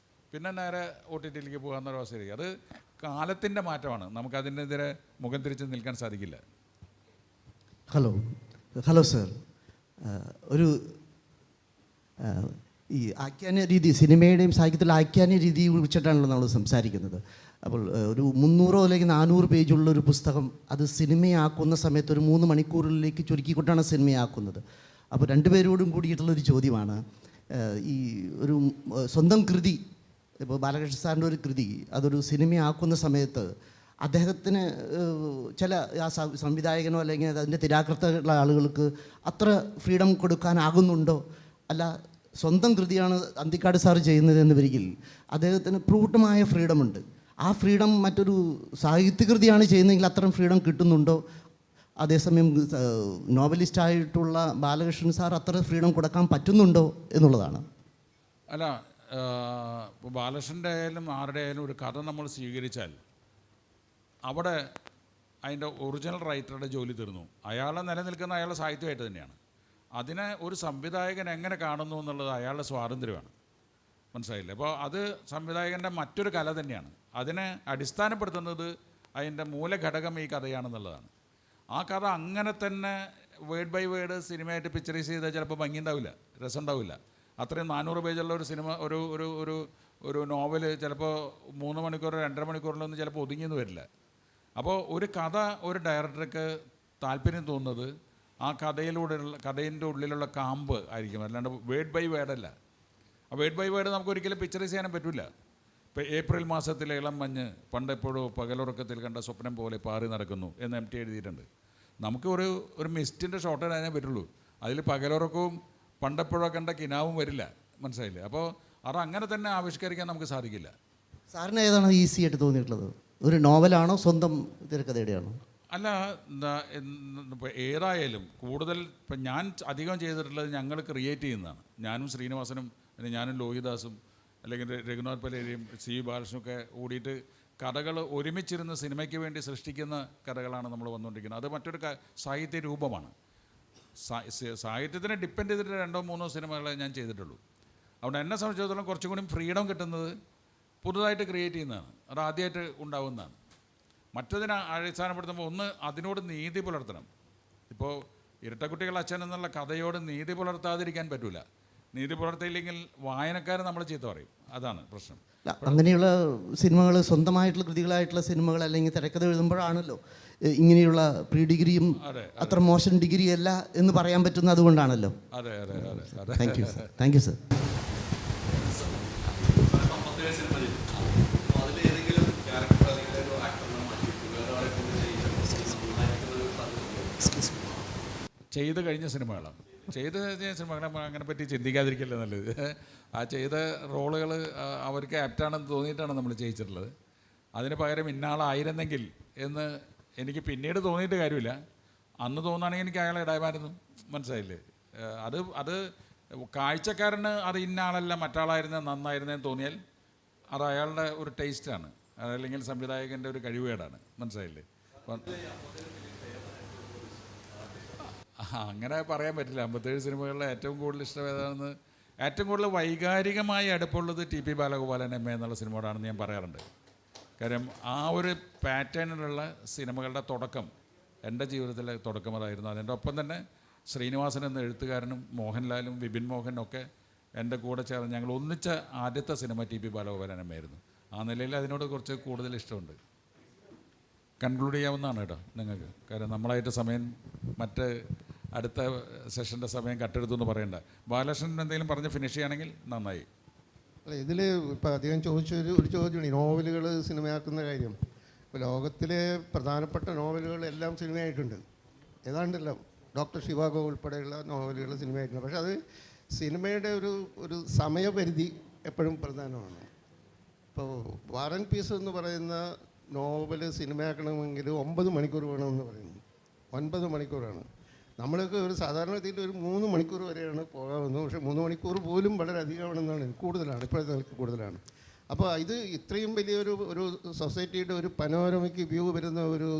പിന്നെ നേരെ OTTയിലേക്ക് പോകാമെന്നൊരവസ്ഥയിലേക്ക്. അത് കാലത്തിൻ്റെ മാറ്റമാണ്. നമുക്കതിനെതിരെ മുഖം തിരിച്ച് നിൽക്കാൻ സാധിക്കില്ല. Hello sir. ഒരു ഈ ആഖ്യാന രീതി, സിനിമയുടെയും സാഹിത്യത്തിലെ ആഖ്യാന രീതിയെ കുറിച്ചിട്ടാണല്ലോ നമ്മൾ സംസാരിക്കുന്നത്. അപ്പോൾ ഒരു 300 അല്ലെങ്കിൽ 400 പേജുള്ള ഒരു പുസ്തകം അത് സിനിമയാക്കുന്ന സമയത്ത് ഒരു 3 മണിക്കൂറിലേക്ക് ചുരുക്കിക്കൊണ്ടാണ് സിനിമയാക്കുന്നത്. അപ്പോൾ 2 പേരോടും കൂടിയിട്ടുള്ളൊരു ചോദ്യമാണ്, ഈ ഒരു സ്വന്തം കൃതി, ഇപ്പോൾ ബാലകൃഷ്ണ സാറിൻ്റെ ഒരു കൃതി അതൊരു സിനിമയാക്കുന്ന സമയത്ത് അദ്ദേഹത്തിന് ചില ആ സംവിധായകനോ അല്ലെങ്കിൽ അതിൻ്റെ തിരാകൃത്തുള്ള ആളുകൾക്ക് അത്ര ഫ്രീഡം കൊടുക്കാനാകുന്നുണ്ടോ? അല്ല, സ്വന്തം കൃതിയാണ് അന്തിക്കാട് സാർ ചെയ്യുന്നതെന്ന് വരികിൽ അദ്ദേഹത്തിന് പ്രൂട്ടമായ ഫ്രീഡമുണ്ട്. ആ ഫ്രീഡം മറ്റൊരു സാഹിത്യകൃതിയാണ് ചെയ്യുന്നതെങ്കിൽ അത്തരം ഫ്രീഡം കിട്ടുന്നുണ്ടോ? അതേസമയം നോവലിസ്റ്റായിട്ടുള്ള ബാലകൃഷ്ണൻ സാർ അത്ര ഫ്രീഡം കൊടുക്കാൻ പറ്റുന്നുണ്ടോ എന്നുള്ളതാണ്. അല്ല, ഇപ്പോൾ ബാലകൃഷ്ണൻ്റെ ആയാലും ആരുടെ ആയാലും ഒരു കഥ നമ്മൾ സ്വീകരിച്ചാൽ അവിടെ അതിൻ്റെ ഒറിജിനൽ റൈറ്ററുടെ ജോലി തീർന്നു. അയാളെ നിലനിൽക്കുന്ന അയാളുടെ സാഹിത്യമായിട്ട് തന്നെയാണ്. അതിനെ ഒരു സംവിധായകൻ എങ്ങനെ കാണുന്നു എന്നുള്ളത് അയാളുടെ സ്വാതന്ത്ര്യമാണ്. മനസ്സിലായില്ലേ? അപ്പോൾ അത് സംവിധായകൻ്റെ മറ്റൊരു കല തന്നെയാണ്. അതിനെ അടിസ്ഥാനപ്പെടുത്തുന്നത് അതിൻ്റെ മൂലഘടകം ഈ കഥയാണെന്നുള്ളതാണ്. ആ കഥ അങ്ങനെ തന്നെ വേർഡ് ബൈ വേർഡ് സിനിമയായിട്ട് പിക്ചറൈസ് ചെയ്താൽ ചിലപ്പോൾ ഭംഗി ഉണ്ടാവില്ല, രസം ഉണ്ടാവില്ല. അത്രയും 400 പേജുള്ള ഒരു സിനിമ, ഒരു ഒരു ഒരു ഒരു നോവല് ചിലപ്പോൾ 3 മണിക്കൂർ 2.5 മണിക്കൂറിലൊന്നും ചിലപ്പോൾ ഒതുങ്ങിയെന്ന് വരില്ല. അപ്പോൾ ഒരു കഥ ഒരു ഡയറക്ടർക്ക് താല്പര്യം തോന്നുന്നത് ആ കഥയിൻ്റെ ഉള്ളിലുള്ള കാമ്പ് ആയിരിക്കും, അല്ലാണ്ട് വേർഡ് ബൈ വേർഡല്ല. ആ വേർഡ് ബൈ വേർഡ് നമുക്ക് ഒരിക്കലും പിക്ചറൈസ് ചെയ്യാനും പറ്റില്ല. ഇപ്പോൾ ഏപ്രിൽ മാസത്തിലെ ഇളം മഞ്ഞ് പണ്ടെപ്പോഴോ പകലുറക്കത്തിൽ കണ്ട സ്വപ്നം പോലെ പാറി നടക്കുന്നു എന്ന് MT എഴുതിയിട്ടുണ്ട്. നമുക്ക് ഒരു മിസ്റ്റിൻ്റെ ഷോട്ട് ഇടാനേ പറ്റുള്ളൂ. അതിൽ പകലുറക്കവും പണ്ടെപ്പോഴോ കണ്ട കിനാവും വരില്ല. മനസ്സിലായില്ലേ? അപ്പോൾ അത് അങ്ങനെ തന്നെ ആവിഷ്കരിക്കാൻ നമുക്ക് സാധിക്കില്ല. സാറിന് ഏതാണ് ഈസി ആയിട്ട് തോന്നിയിട്ടുള്ളത്? ഒരു നോവലാണോ സ്വന്തം തിരക്കഥയുടെയാണോ? അല്ല, ഇപ്പോൾ ഏതായാലും കൂടുതൽ ഇപ്പം ഞാൻ അധികം ചെയ്തിട്ടുള്ളത് ഞങ്ങൾ ക്രിയേറ്റ് ചെയ്യുന്നതാണ്. ഞാനും ശ്രീനിവാസനും, അല്ലെങ്കിൽ ഞാനും ലോഹിദാസും, അല്ലെങ്കിൽ രഘുനാഥ് പലേരിയും C ബാലകൃഷ്ണനും ഒക്കെ കൂടിയിട്ട് കഥകൾ ഒരുമിച്ചിരുന്ന് സിനിമയ്ക്ക് വേണ്ടി സൃഷ്ടിക്കുന്ന കഥകളാണ് നമ്മൾ വന്നുകൊണ്ടിരിക്കുന്നത്. അത് മറ്റൊരു സാഹിത്യ രൂപമാണ്. സാഹിത്യത്തിനെ ഡിപ്പെൻഡ് ചെയ്തിട്ട് 2-3 സിനിമകളെ ഞാൻ ചെയ്തിട്ടുള്ളൂ. അതുകൊണ്ട് എന്നെ സംബന്ധിച്ചിടത്തോളം കുറച്ചും കൂടി ഫ്രീഡം കിട്ടുന്നത് പുതുതായിട്ട് ക്രിയേറ്റ് ചെയ്യുന്നതാണ്. അത് ആദ്യമായിട്ട് ഉണ്ടാവുന്നതാണ്. മറ്റതിനെ അടിസ്ഥാനപ്പെടുത്തുമ്പോൾ ഒന്ന് അതിനോട് നീതി പുലർത്തണം. ഇപ്പോൾ ഇരട്ടക്കുട്ടികൾ അച്ഛൻ എന്നുള്ള കഥയോട് നീതി പുലർത്താതിരിക്കാൻ പറ്റില്ല. നീതി പുലർത്തിയില്ലെങ്കിൽ വായനക്കാരെ നമ്മൾ ചീത്ത പറയും. അതാണ് പ്രശ്നം. അങ്ങനെയുള്ള സിനിമകൾ, സ്വന്തമായിട്ടുള്ള കൃതികളായിട്ടുള്ള സിനിമകൾ അല്ലെങ്കിൽ തിരക്കഥ എഴുതുമ്പോഴാണല്ലോ ഇങ്ങനെയുള്ള പ്രീ ഡിഗ്രിയും അത്ര മോശം ഡിഗ്രി അല്ല എന്ന് പറയാൻ പറ്റുന്നത്. അതുകൊണ്ടാണല്ലോ. അതെ അതെ അതെ അതെ. Thank you sir. Thank you sir. ചെയ്ത് കഴിഞ്ഞ സിനിമകളാണ്. ചെയ്ത് സിനിമകളെ അങ്ങനെ പറ്റി ചിന്തിക്കാതിരിക്കല്ലേ നല്ലത്. ആ ചെയ്ത റോളുകൾ അവർക്ക് ആപ്റ്റാണെന്ന് തോന്നിയിട്ടാണ് നമ്മൾ ചെയ്യിച്ചിട്ടുള്ളത്. അതിന് പകരം ഇന്നാളായിരുന്നെങ്കിൽ എന്ന് എനിക്ക് പിന്നീട് തോന്നിയിട്ട് കാര്യമില്ല. അന്ന് തോന്നുകയാണെങ്കിൽ എനിക്ക് അയാളെ ഇടാമായിരുന്നു. മനസ്സിലായില്ലേ? അത് കാഴ്ചക്കാരന് അത് ഇന്നാളല്ല മറ്റാളായിരുന്നേ നന്നായിരുന്നേന്ന് തോന്നിയാൽ അത് അയാളുടെ ഒരു ടേസ്റ്റാണ്, അതല്ലെങ്കിൽ സംവിധായകൻ്റെ ഒരു കഴിവുകേടാണ്. മനസ്സിലായില്ലേ? അങ്ങനെ പറയാൻ പറ്റില്ല. 57 സിനിമകളിലെ ഏറ്റവും കൂടുതൽ ഇഷ്ടം ഏതാണെന്ന്, ഏറ്റവും കൂടുതൽ വൈകാരികമായി അടുപ്പുള്ളത് TP ബാലഗോപാലൻ MA എന്നുള്ള സിനിമയോടാണെന്ന് ഞാൻ പറയാറുണ്ട്. കാര്യം ആ ഒരു പാറ്റേണിലുള്ള സിനിമകളുടെ തുടക്കം എൻ്റെ ജീവിതത്തിലെ തുടക്കം അതായിരുന്നു. അതിൻ്റെ ഒപ്പം തന്നെ ശ്രീനിവാസൻ എന്ന എഴുത്തുകാരനും മോഹൻലാലും വിപിൻ മോഹനും ഒക്കെ എൻ്റെ കൂടെ ചേർന്ന് ഞങ്ങൾ ഒന്നിച്ച ആദ്യത്തെ സിനിമ TP ബാലഗോപാലൻ MA ആയിരുന്നു. ആ നിലയിൽ അതിനോട് കുറച്ച് കൂടുതൽ ഇഷ്ടമുണ്ട്. കൺക്ലൂഡ് ചെയ്യാവുന്നതാണ് കേട്ടോ നിങ്ങൾക്ക്. കാരണം നമ്മളായിട്ട് സമയം മറ്റ് അടുത്ത സെഷൻ്റെ സമയം കട്ടെടുത്തു എന്ന് പറയണ്ട. ബാലകൃഷ്ണൻ എന്തെങ്കിലും പറഞ്ഞ് ഫിനിഷ് ചെയ്യുകയാണെങ്കിൽ നന്നായി. അല്ല, ഇതിൽ ഇപ്പോൾ അധികം ഒരു ചോദ്യമാണ് ഈ നോവലുകൾ സിനിമയാക്കുന്ന കാര്യം. ഇപ്പോൾ ലോകത്തിലെ പ്രധാനപ്പെട്ട നോവലുകളെല്ലാം സിനിമയായിട്ടുണ്ട്. ഏതാണ്ടെല്ലാം ഡോക്ടർ ശിവാഗോ ഉൾപ്പെടെയുള്ള നോവലുകൾ സിനിമയായിട്ടുണ്ട്. പക്ഷേ അത് സിനിമയുടെ ഒരു സമയപരിധി എപ്പോഴും പ്രധാനമാണ്. ഇപ്പോൾ വാർ ആൻഡ് പീസ് എന്ന് പറയുന്ന നോവൽ സിനിമയാക്കണമെങ്കിൽ 9 മണിക്കൂർ വേണമെന്ന് പറയുന്നു. 9 മണിക്കൂറാണ്. നമ്മളൊക്കെ ഒരു സാധാരണ രീതിയിൽ ഒരു 3 മണിക്കൂർ വരെയാണ് പോകാവുന്നത്. പക്ഷേ 3 മണിക്കൂർ പോലും വളരെ അധികമാണെന്നാണ്, കൂടുതലാണ്, ഇപ്പോഴത്തെ നിലയ്ക്ക് കൂടുതലാണ്. അപ്പോൾ ഇത് ഇത്രയും വലിയൊരു സൊസൈറ്റിയുടെ ഒരു പനോരമയ്ക്ക് വ്യൂ വരുന്ന ഒരു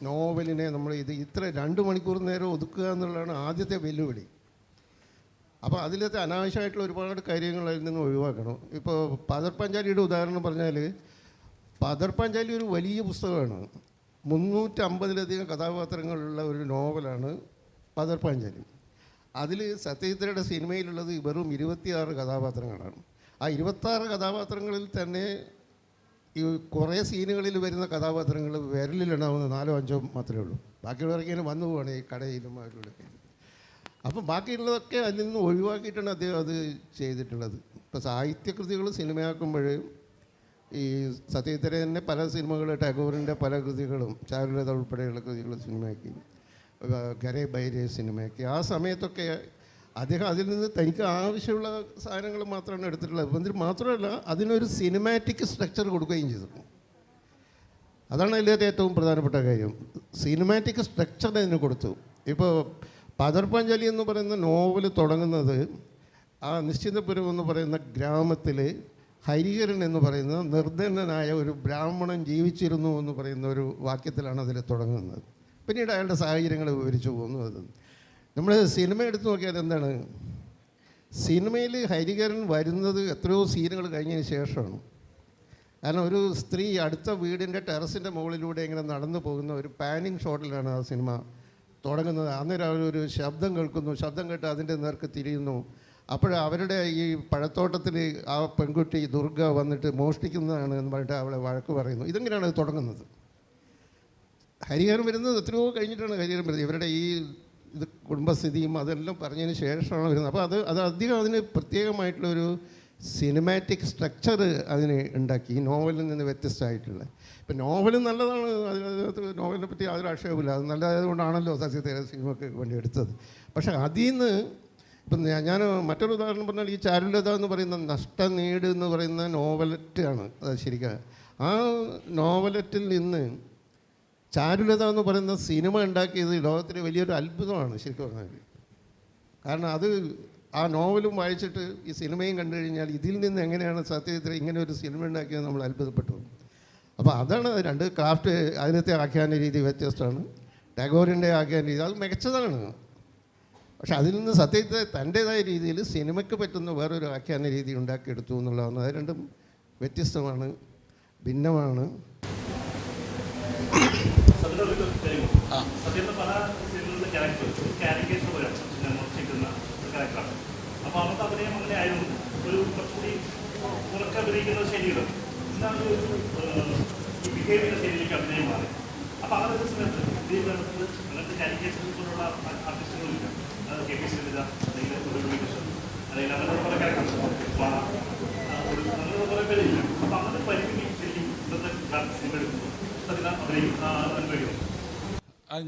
നോവലിനെ നമ്മൾ ഇത്ര 2 മണിക്കൂർ നേരം ഒതുക്കുക എന്നുള്ളതാണ് ആദ്യത്തെ വെല്ലുവിളി. അപ്പോൾ അതിലത്തെ അനാവശ്യമായിട്ടുള്ള ഒരുപാട് കാര്യങ്ങൾ അതിൽ നിന്ന് ഒഴിവാക്കണം. ഇപ്പോൾ പദർ പഞ്ചാലിയുടെ ഉദാഹരണം പറഞ്ഞാൽ, പദർ പഞ്ചാലി ഒരു വലിയ പുസ്തകമാണ്. 350-ലധികം കഥാപാത്രങ്ങളുള്ള ഒരു നോവലാണ് പദർ പാഞ്ചാലി. അതിൽ സത്യജിത്രയുടെ സിനിമയിലുള്ളത് വെറും 26 കഥാപാത്രങ്ങളാണ്. ആ 26 കഥാപാത്രങ്ങളിൽ തന്നെ ഈ കുറേ സീനുകളിൽ വരുന്ന കഥാപാത്രങ്ങൾ വിരലിലുണ്ടാവുന്ന 4-5 മാത്രമേ ഉള്ളൂ. ബാക്കിയുള്ളവരൊക്കെ ഇങ്ങനെ വന്നു പോവാണ് ഈ കടയിലും അവരിലൊക്കെ. അപ്പം ബാക്കിയുള്ളതൊക്കെ അതിൽ നിന്ന് ഒഴിവാക്കിയിട്ടാണ് അദ്ദേഹം അത് ചെയ്തിട്ടുള്ളത്. ഇപ്പോൾ സാഹിത്യകൃതികൾ സിനിമയാക്കുമ്പോൾ ഈ സത്യജിത്ത് തന്നെ പല സിനിമകൾ, ടാഗോറിൻ്റെ പല കൃതികളും ചാരുലത ഉൾപ്പെടെയുള്ള കൃതികൾ സിനിമയാക്കി, ഗരേ ബൈരേ സിനിമയാക്കി. ആ സമയത്തൊക്കെ അദ്ദേഹം അതിൽ നിന്ന് തനിക്ക് ആവശ്യമുള്ള സാധനങ്ങൾ മാത്രമാണ് എടുത്തിട്ടുള്ളത്. എന്നിട്ട് മാത്രമല്ല അതിനൊരു സിനിമാറ്റിക് സ്ട്രക്ചർ കൊടുക്കുകയും ചെയ്തു. അതാണ് അതിൻ്റെ ഏറ്റവും പ്രധാനപ്പെട്ട കാര്യം. സിനിമാറ്റിക് സ്ട്രക്ചർ അതിന് കൊടുത്തു. ഇപ്പോൾ പദർപാഞ്ചാലി എന്ന് പറയുന്ന നോവൽ തുടങ്ങുന്നത് ആ നിശ്ചിതപുരം എന്ന് പറയുന്ന ഗ്രാമത്തിൽ ഹരിഹരൻ എന്ന് പറയുന്ന നിർധനനായ ഒരു ബ്രാഹ്മണൻ ജീവിച്ചിരുന്നു എന്ന് പറയുന്ന ഒരു വാക്യത്തിലാണ് അതിൽ തുടങ്ങുന്നത്. പിന്നീട് അയാളുടെ സാഹചര്യങ്ങൾ വിവരിച്ചു പോകുന്നു. അത് നമ്മൾ സിനിമ എടുത്തു നോക്കിയാൽ എന്താണ്, സിനിമയിൽ ഹരിഹരൻ വരുന്നത് എത്രയോ സീനുകൾ കഴിഞ്ഞതിന് ശേഷമാണ്. കാരണം ഒരു സ്ത്രീ അടുത്ത വീടിൻ്റെ ടെറസിൻ്റെ മുകളിലൂടെ ഇങ്ങനെ നടന്നു പോകുന്ന ഒരു പാനിങ് ഷോട്ടിലാണ് ആ സിനിമ തുടങ്ങുന്നത്. അന്നേരം അവരൊരു ശബ്ദം കേൾക്കുന്നു, ശബ്ദം കേട്ട് അതിൻ്റെ നേർക്ക് തിരിയുന്നു. അപ്പോൾ അവരുടെ ഈ പഴത്തോട്ടത്തിൽ ആ പെൺകുട്ടി ദുർഗ വന്നിട്ട് മോഷ്ടിക്കുന്നതാണ് എന്ന് പറഞ്ഞിട്ട് അവളെ വഴക്ക് പറയുന്നു. ഇതെങ്ങനെയാണ് അത് തുടങ്ങുന്നത്? ഹരിഹരൻ വരുന്നത് എത്രയോ കഴിഞ്ഞിട്ടാണ് ഹരിഹരൻ വരുന്നത്. ഇവരുടെ ഈ ഇത് കുടുംബസ്ഥിതിയും അതെല്ലാം പറഞ്ഞതിന് ശേഷമാണ് വരുന്നത്. അപ്പോൾ അത് അധികം അതിന് പ്രത്യേകമായിട്ടുള്ളൊരു സിനിമാറ്റിക് സ്ട്രക്ചർ അതിന് ഉണ്ടാക്കി, ഈ നോവലിൽ നിന്ന് വ്യത്യസ്തമായിട്ടുള്ള. ഇപ്പം നോവൽ നല്ലതാണ്, അതിനകത്ത് നോവലിനെ പറ്റി യാതൊരു ആക്ഷേപമില്ല, അത് നല്ലതായതുകൊണ്ടാണല്ലോ സത്യത്തെ സിനിമയ്ക്ക് വേണ്ടി എടുത്തത്. പക്ഷേ അതിൽ നിന്ന് ഇപ്പം ഞാൻ മറ്റൊരു ഉദാഹരണം പറഞ്ഞാൽ ഈ ചാരുലത എന്ന് പറയുന്ന നഷ്ടനീട് എന്ന് പറയുന്ന നോവലറ്റാണ് അത് ശരിക്കും. ആ നോവലറ്റിൽ നിന്ന് ചാരുലത എന്ന് പറയുന്ന സിനിമ ഉണ്ടാക്കിയത് ലോകത്തിലെ വലിയൊരു അത്ഭുതമാണ് ശരിക്കും പറഞ്ഞാൽ. കാരണം അത് ആ നോവലും വായിച്ചിട്ട് ഈ സിനിമയും കണ്ടു കഴിഞ്ഞാൽ ഇതിൽ നിന്ന് എങ്ങനെയാണ് സത്യജിത്ത് ഇങ്ങനെ ഒരു സിനിമ ഉണ്ടാക്കിയത് നമ്മൾ അത്ഭുതപ്പെട്ടു. അപ്പോൾ അതാണ് രണ്ട് ക്രാഫ്റ്റ്. അതിനകത്തെ ആഖ്യാന രീതി വ്യത്യസ്തമാണ്, ടാഗോറിൻ്റെ ആഖ്യാന രീതി അത് മികച്ചതാണ്. പക്ഷെ അതിൽ നിന്ന് സത്യജിത്ത് തൻ്റേതായ രീതിയിൽ സിനിമയ്ക്ക് പറ്റുന്ന വേറൊരു ആഖ്യാന രീതി ഉണ്ടാക്കിയെടുത്തു എന്നുള്ളതാണ്. അത് രണ്ടും വ്യത്യസ്തമാണ്, ഭിന്നമാണ്. സത്യത്തെ പല സിനിമകളിലെ ക്യാരക്ടേഴ്സ് പോലെയാണ് മോഷിക്കുന്ന ഒരു ക്യാരക്ടറാണ്. അപ്പോൾ അവർക്ക് അഭിനയം അങ്ങനെ ആയിരുന്നു, ഒരു കുറച്ചുകൂടി ഉറക്കെ അഭിനയിക്കുന്ന ശൈലികൾ എന്താണ് ഒരു ബിഹേവ് ചെയ്യുന്ന ശൈലിയിലേക്ക് അഭിനയം മാറി. അപ്പോൾ അങ്ങനെ ഒരു സമയത്ത് ഇതിനകത്ത് അങ്ങനത്തെ ക്യാരക്ടേഴ്സിനെ പോലുള്ള ആർട്ടിസ്റ്റുകളില്ല. അത് കെ പി ശ്രീലത അല്ലെങ്കിൽ കൃഷ്ണൻ അല്ലെങ്കിൽ അങ്ങനെയുള്ള പല ക്യാരക്ടേഴ്സ് ഒരു അങ്ങനെ കുറേ പേരില്ല. അപ്പോൾ അങ്ങനത്തെ പരിമിതി ശരിക്കും ഇന്നത്തെ സിനിമ എടുക്കുമ്പോൾ അതിനെ അനുഭവിക്കുന്നു.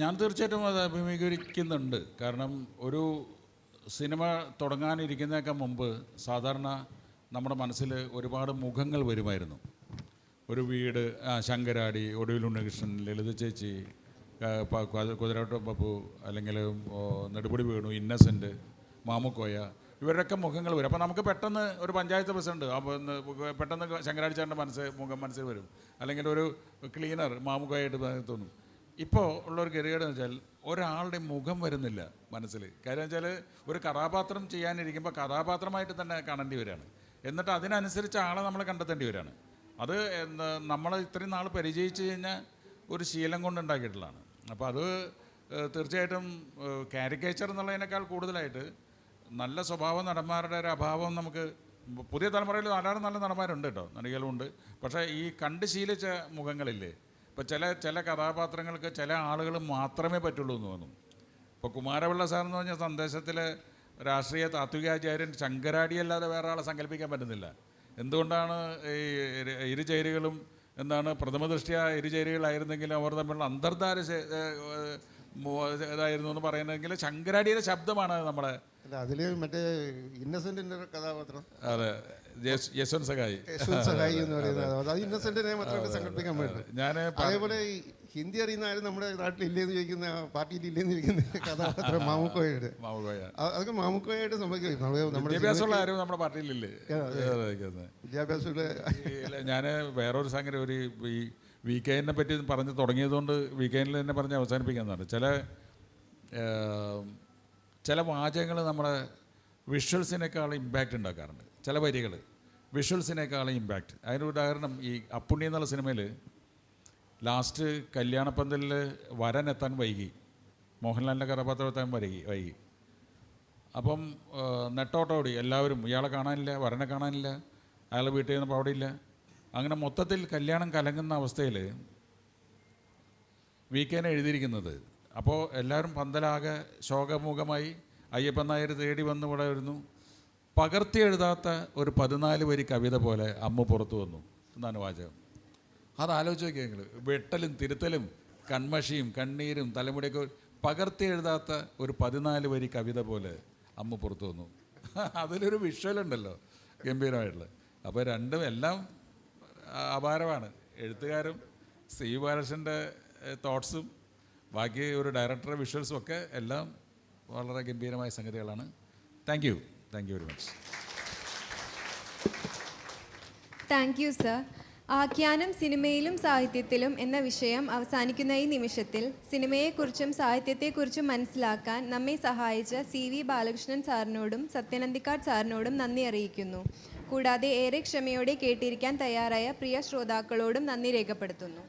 ഞാൻ തീർച്ചയായിട്ടും അത് അഭിമുഖീകരിക്കുന്നുണ്ട്. കാരണം ഒരു സിനിമ തുടങ്ങാനിരിക്കുന്നതിനൊക്കെ മുമ്പ് സാധാരണ നമ്മുടെ മനസ്സിൽ ഒരുപാട് മുഖങ്ങൾ വരുമായിരുന്നു. ഒരു വീട്, ശങ്കരാടി, ഒടുവിൽ ഉണ്ണികൃഷ്ണൻ, ലളിത ചേച്ചി, കുതിരാട്ട പപ്പു, അല്ലെങ്കിൽ നെടുപടി വേണു, ഇന്നസെൻ്റ്, മാമുക്കോയ, ഇവരുടെയൊക്കെ മുഖങ്ങൾ വരും. അപ്പോൾ നമുക്ക് പെട്ടെന്ന് ഒരു പഞ്ചായത്ത് പ്രസിഡന്റ് പെട്ടെന്ന് ശങ്കരാടി ചേട്ടൻ്റെ മുഖം മനസ്സിൽ വരും, അല്ലെങ്കിൽ ഒരു ക്ലീനർ മാമുക്കോയായിട്ട് തോന്നും. ഇപ്പോൾ ഉള്ളൊരു ഗതികേടെന്ന് വെച്ചാൽ ഒരാളുടെ മുഖം വരുന്നില്ല മനസ്സിൽ. കാര്യം വെച്ചാൽ ഒരു കഥാപാത്രം ചെയ്യാനിരിക്കുമ്പോൾ കഥാപാത്രമായിട്ട് തന്നെ കാണേണ്ടി വരികയാണ്. എന്നിട്ട് അതിനനുസരിച്ച് ആളെ നമ്മൾ കണ്ടെത്തേണ്ടി വരികയാണ്. അത് നമ്മൾ ഇത്രയും നാൾ പരിചയിച്ച് കഴിഞ്ഞാൽ ഒരു ശീലം കൊണ്ട് ഉണ്ടാക്കിയിട്ടുള്ളതാണ്. അപ്പോൾ അത് തീർച്ചയായിട്ടും കാരിക്കേച്ചർ എന്നുള്ളതിനേക്കാൾ കൂടുതലായിട്ട് നല്ല സ്വഭാവ നടന്മാരുടെ ഒരു അഭാവം നമുക്ക് പുതിയ തലമുറയിൽ ധാരാളം നല്ല നടന്മാരുണ്ട് കേട്ടോ, നടികളുണ്ട്. പക്ഷേ ഈ കണ്ട് ശീലിച്ച മുഖങ്ങളില്ലേ, ഇപ്പോൾ ചില കഥാപാത്രങ്ങൾക്ക് ചില ആളുകൾ മാത്രമേ പറ്റുള്ളൂ എന്ന് തോന്നും. ഇപ്പോൾ കുമാരപിള്ള സാർ എന്ന് പറഞ്ഞ സന്ദേശത്തിലെ രാഷ്ട്രീയ താത്വികാചാര്യൻ ശങ്കരാടിയല്ലാതെ വേറെ ആളെ സങ്കല്പിക്കാൻ പറ്റുന്നില്ല. എന്തുകൊണ്ടാണ് ഈ ഇരുചേരികളും എന്താണ് പ്രഥമദൃഷ്ട്യാ ഇരുചേരികളായിരുന്നെങ്കിലും അവർ തമ്മിലുള്ള അന്തർധാര ഇതായിരുന്നു എന്ന് പറയുന്നതെങ്കിൽ ശങ്കരാടിയുടെ ശബ്ദമാണ് നമ്മളെ. അല്ല, അതിൽ മറ്റേ ഇന്നസെന്റിന്റെ കഥാപാത്രം, അതെ, യശ്വന്ത് സഹായി എന്ന് പറയുന്നത് അത് ഇന്നസെന്റിനെ മാത്രമേ സങ്കല്പിക്കാൻ പറ്റും. ഞാൻ അതേപോലെ ഹിന്ദി അറിയുന്ന ആരും നമ്മുടെ നാട്ടിൽ ഇല്ലേന്ന് ചോദിക്കുന്ന, പാർട്ടിയിൽ ഇല്ലേന്ന് ചോദിക്കുന്ന കഥാപാത്രം മാമുക്കോയുടെ. അതൊക്കെ മാമുക്കോയായിട്ട് സംഭവിക്കും. വിദ്യാഭ്യാസമുള്ള ആരും നമ്മുടെ പാർട്ടിയിലില്ലേ? വിദ്യാഭ്യാസമുള്ള ഞാൻ വേറൊരു സംഗതി ഒരു ഈ വീക്കെൻഡിനെ പറ്റി പറഞ്ഞ് തുടങ്ങിയതുകൊണ്ട് വീക്കെൻഡിൽ തന്നെ പറഞ്ഞ് അവസാനിപ്പിക്കാമെന്നാണ്. ചില വാചകങ്ങൾ നമ്മുടെ വിഷ്വൽസിനേക്കാൾ ഇമ്പാക്റ്റ് ഉണ്ടാക്കാറുണ്ട്. ചില വരികൾ വിഷ്വൽസിനേക്കാളും ഇമ്പാക്റ്റ്. അതിൻ്റെ ഉദാഹരണം ഈ അപ്പുണ്ണി എന്നുള്ള സിനിമയിൽ ലാസ്റ്റ് കല്യാണപ്പന്തലിൽ വരൻ എത്താൻ വൈകി, മോഹൻലാലിൻ്റെ കഥാപാത്രം എത്താൻ വൈകി. അപ്പം നെട്ടോട്ടോടി എല്ലാവരും ഇയാളെ കാണാനില്ല, വരനെ കാണാനില്ല, അയാളെ വീട്ടിൽ നിന്നപ്പോൾ അവിടെ ഇല്ല. അങ്ങനെ മൊത്തത്തിൽ കല്യാണം കലങ്ങുന്ന അവസ്ഥയിൽ വീക്കെൻഡ് എഴുതിയിരിക്കുന്നത്. അപ്പോൾ എല്ലാവരും പന്തലാകെ ശോകമുഖമായി അയ്യപ്പൻ നായർ തേടി വന്ന് ഇവിടെ വരുന്നു. പകർത്തി എഴുതാത്ത ഒരു 14 വരി കവിത പോലെ അമ്മ പുറത്തു വന്നു. എന്നാണ് വാചകം. അതാലോചിച്ച് നോക്കിയാൽ നിങ്ങൾ, വെട്ടലും തിരുത്തലും കൺമഷിയും കണ്ണീരും തലമുടിയൊക്കെ പകർത്തി എഴുതാത്ത ഒരു 14 വരി കവിത പോലെ അമ്മ പുറത്തു വന്നു. അതിലൊരു വിഷ്വലുണ്ടല്ലോ ഗംഭീരമായിട്ടുള്ള. അപ്പോൾ രണ്ടും എല്ലാം അപാരമാണ്. എഴുത്തുകാരും സി ബാലകൃഷ്ണൻ്റെ തോട്ട്സും ബാക്കി ഒരു ഡയറക്ടറുടെ വിഷ്വൽസും ഒക്കെ എല്ലാം വളരെ ഗംഭീരമായ സംഗതികളാണ്. Thank you very much. Thank you sir. ആഖ്യാനം സിനിമയിലും സാഹിത്യത്തിലും എന്ന വിഷയം അവസാനിക്കുന്ന ഈ നിമിഷത്തിൽ സിനിമയെക്കുറിച്ചും സാഹിത്യത്തെക്കുറിച്ചും മനസ്സിലാക്കാൻ നമ്മെ സഹായിച്ച CV ബാലകൃഷ്ണൻ സാറിനോടും സത്യനന്ദിക്കാട് സാറിനോടും നന്ദി അറിയിക്കുന്നു. കൂടാതെ ഏറെ ക്ഷമയോടെ കേട്ടിരിക്കാൻ തയ്യാറായ പ്രിയ ശ്രോതാക്കളോടും നന്ദി രേഖപ്പെടുത്തുന്നു.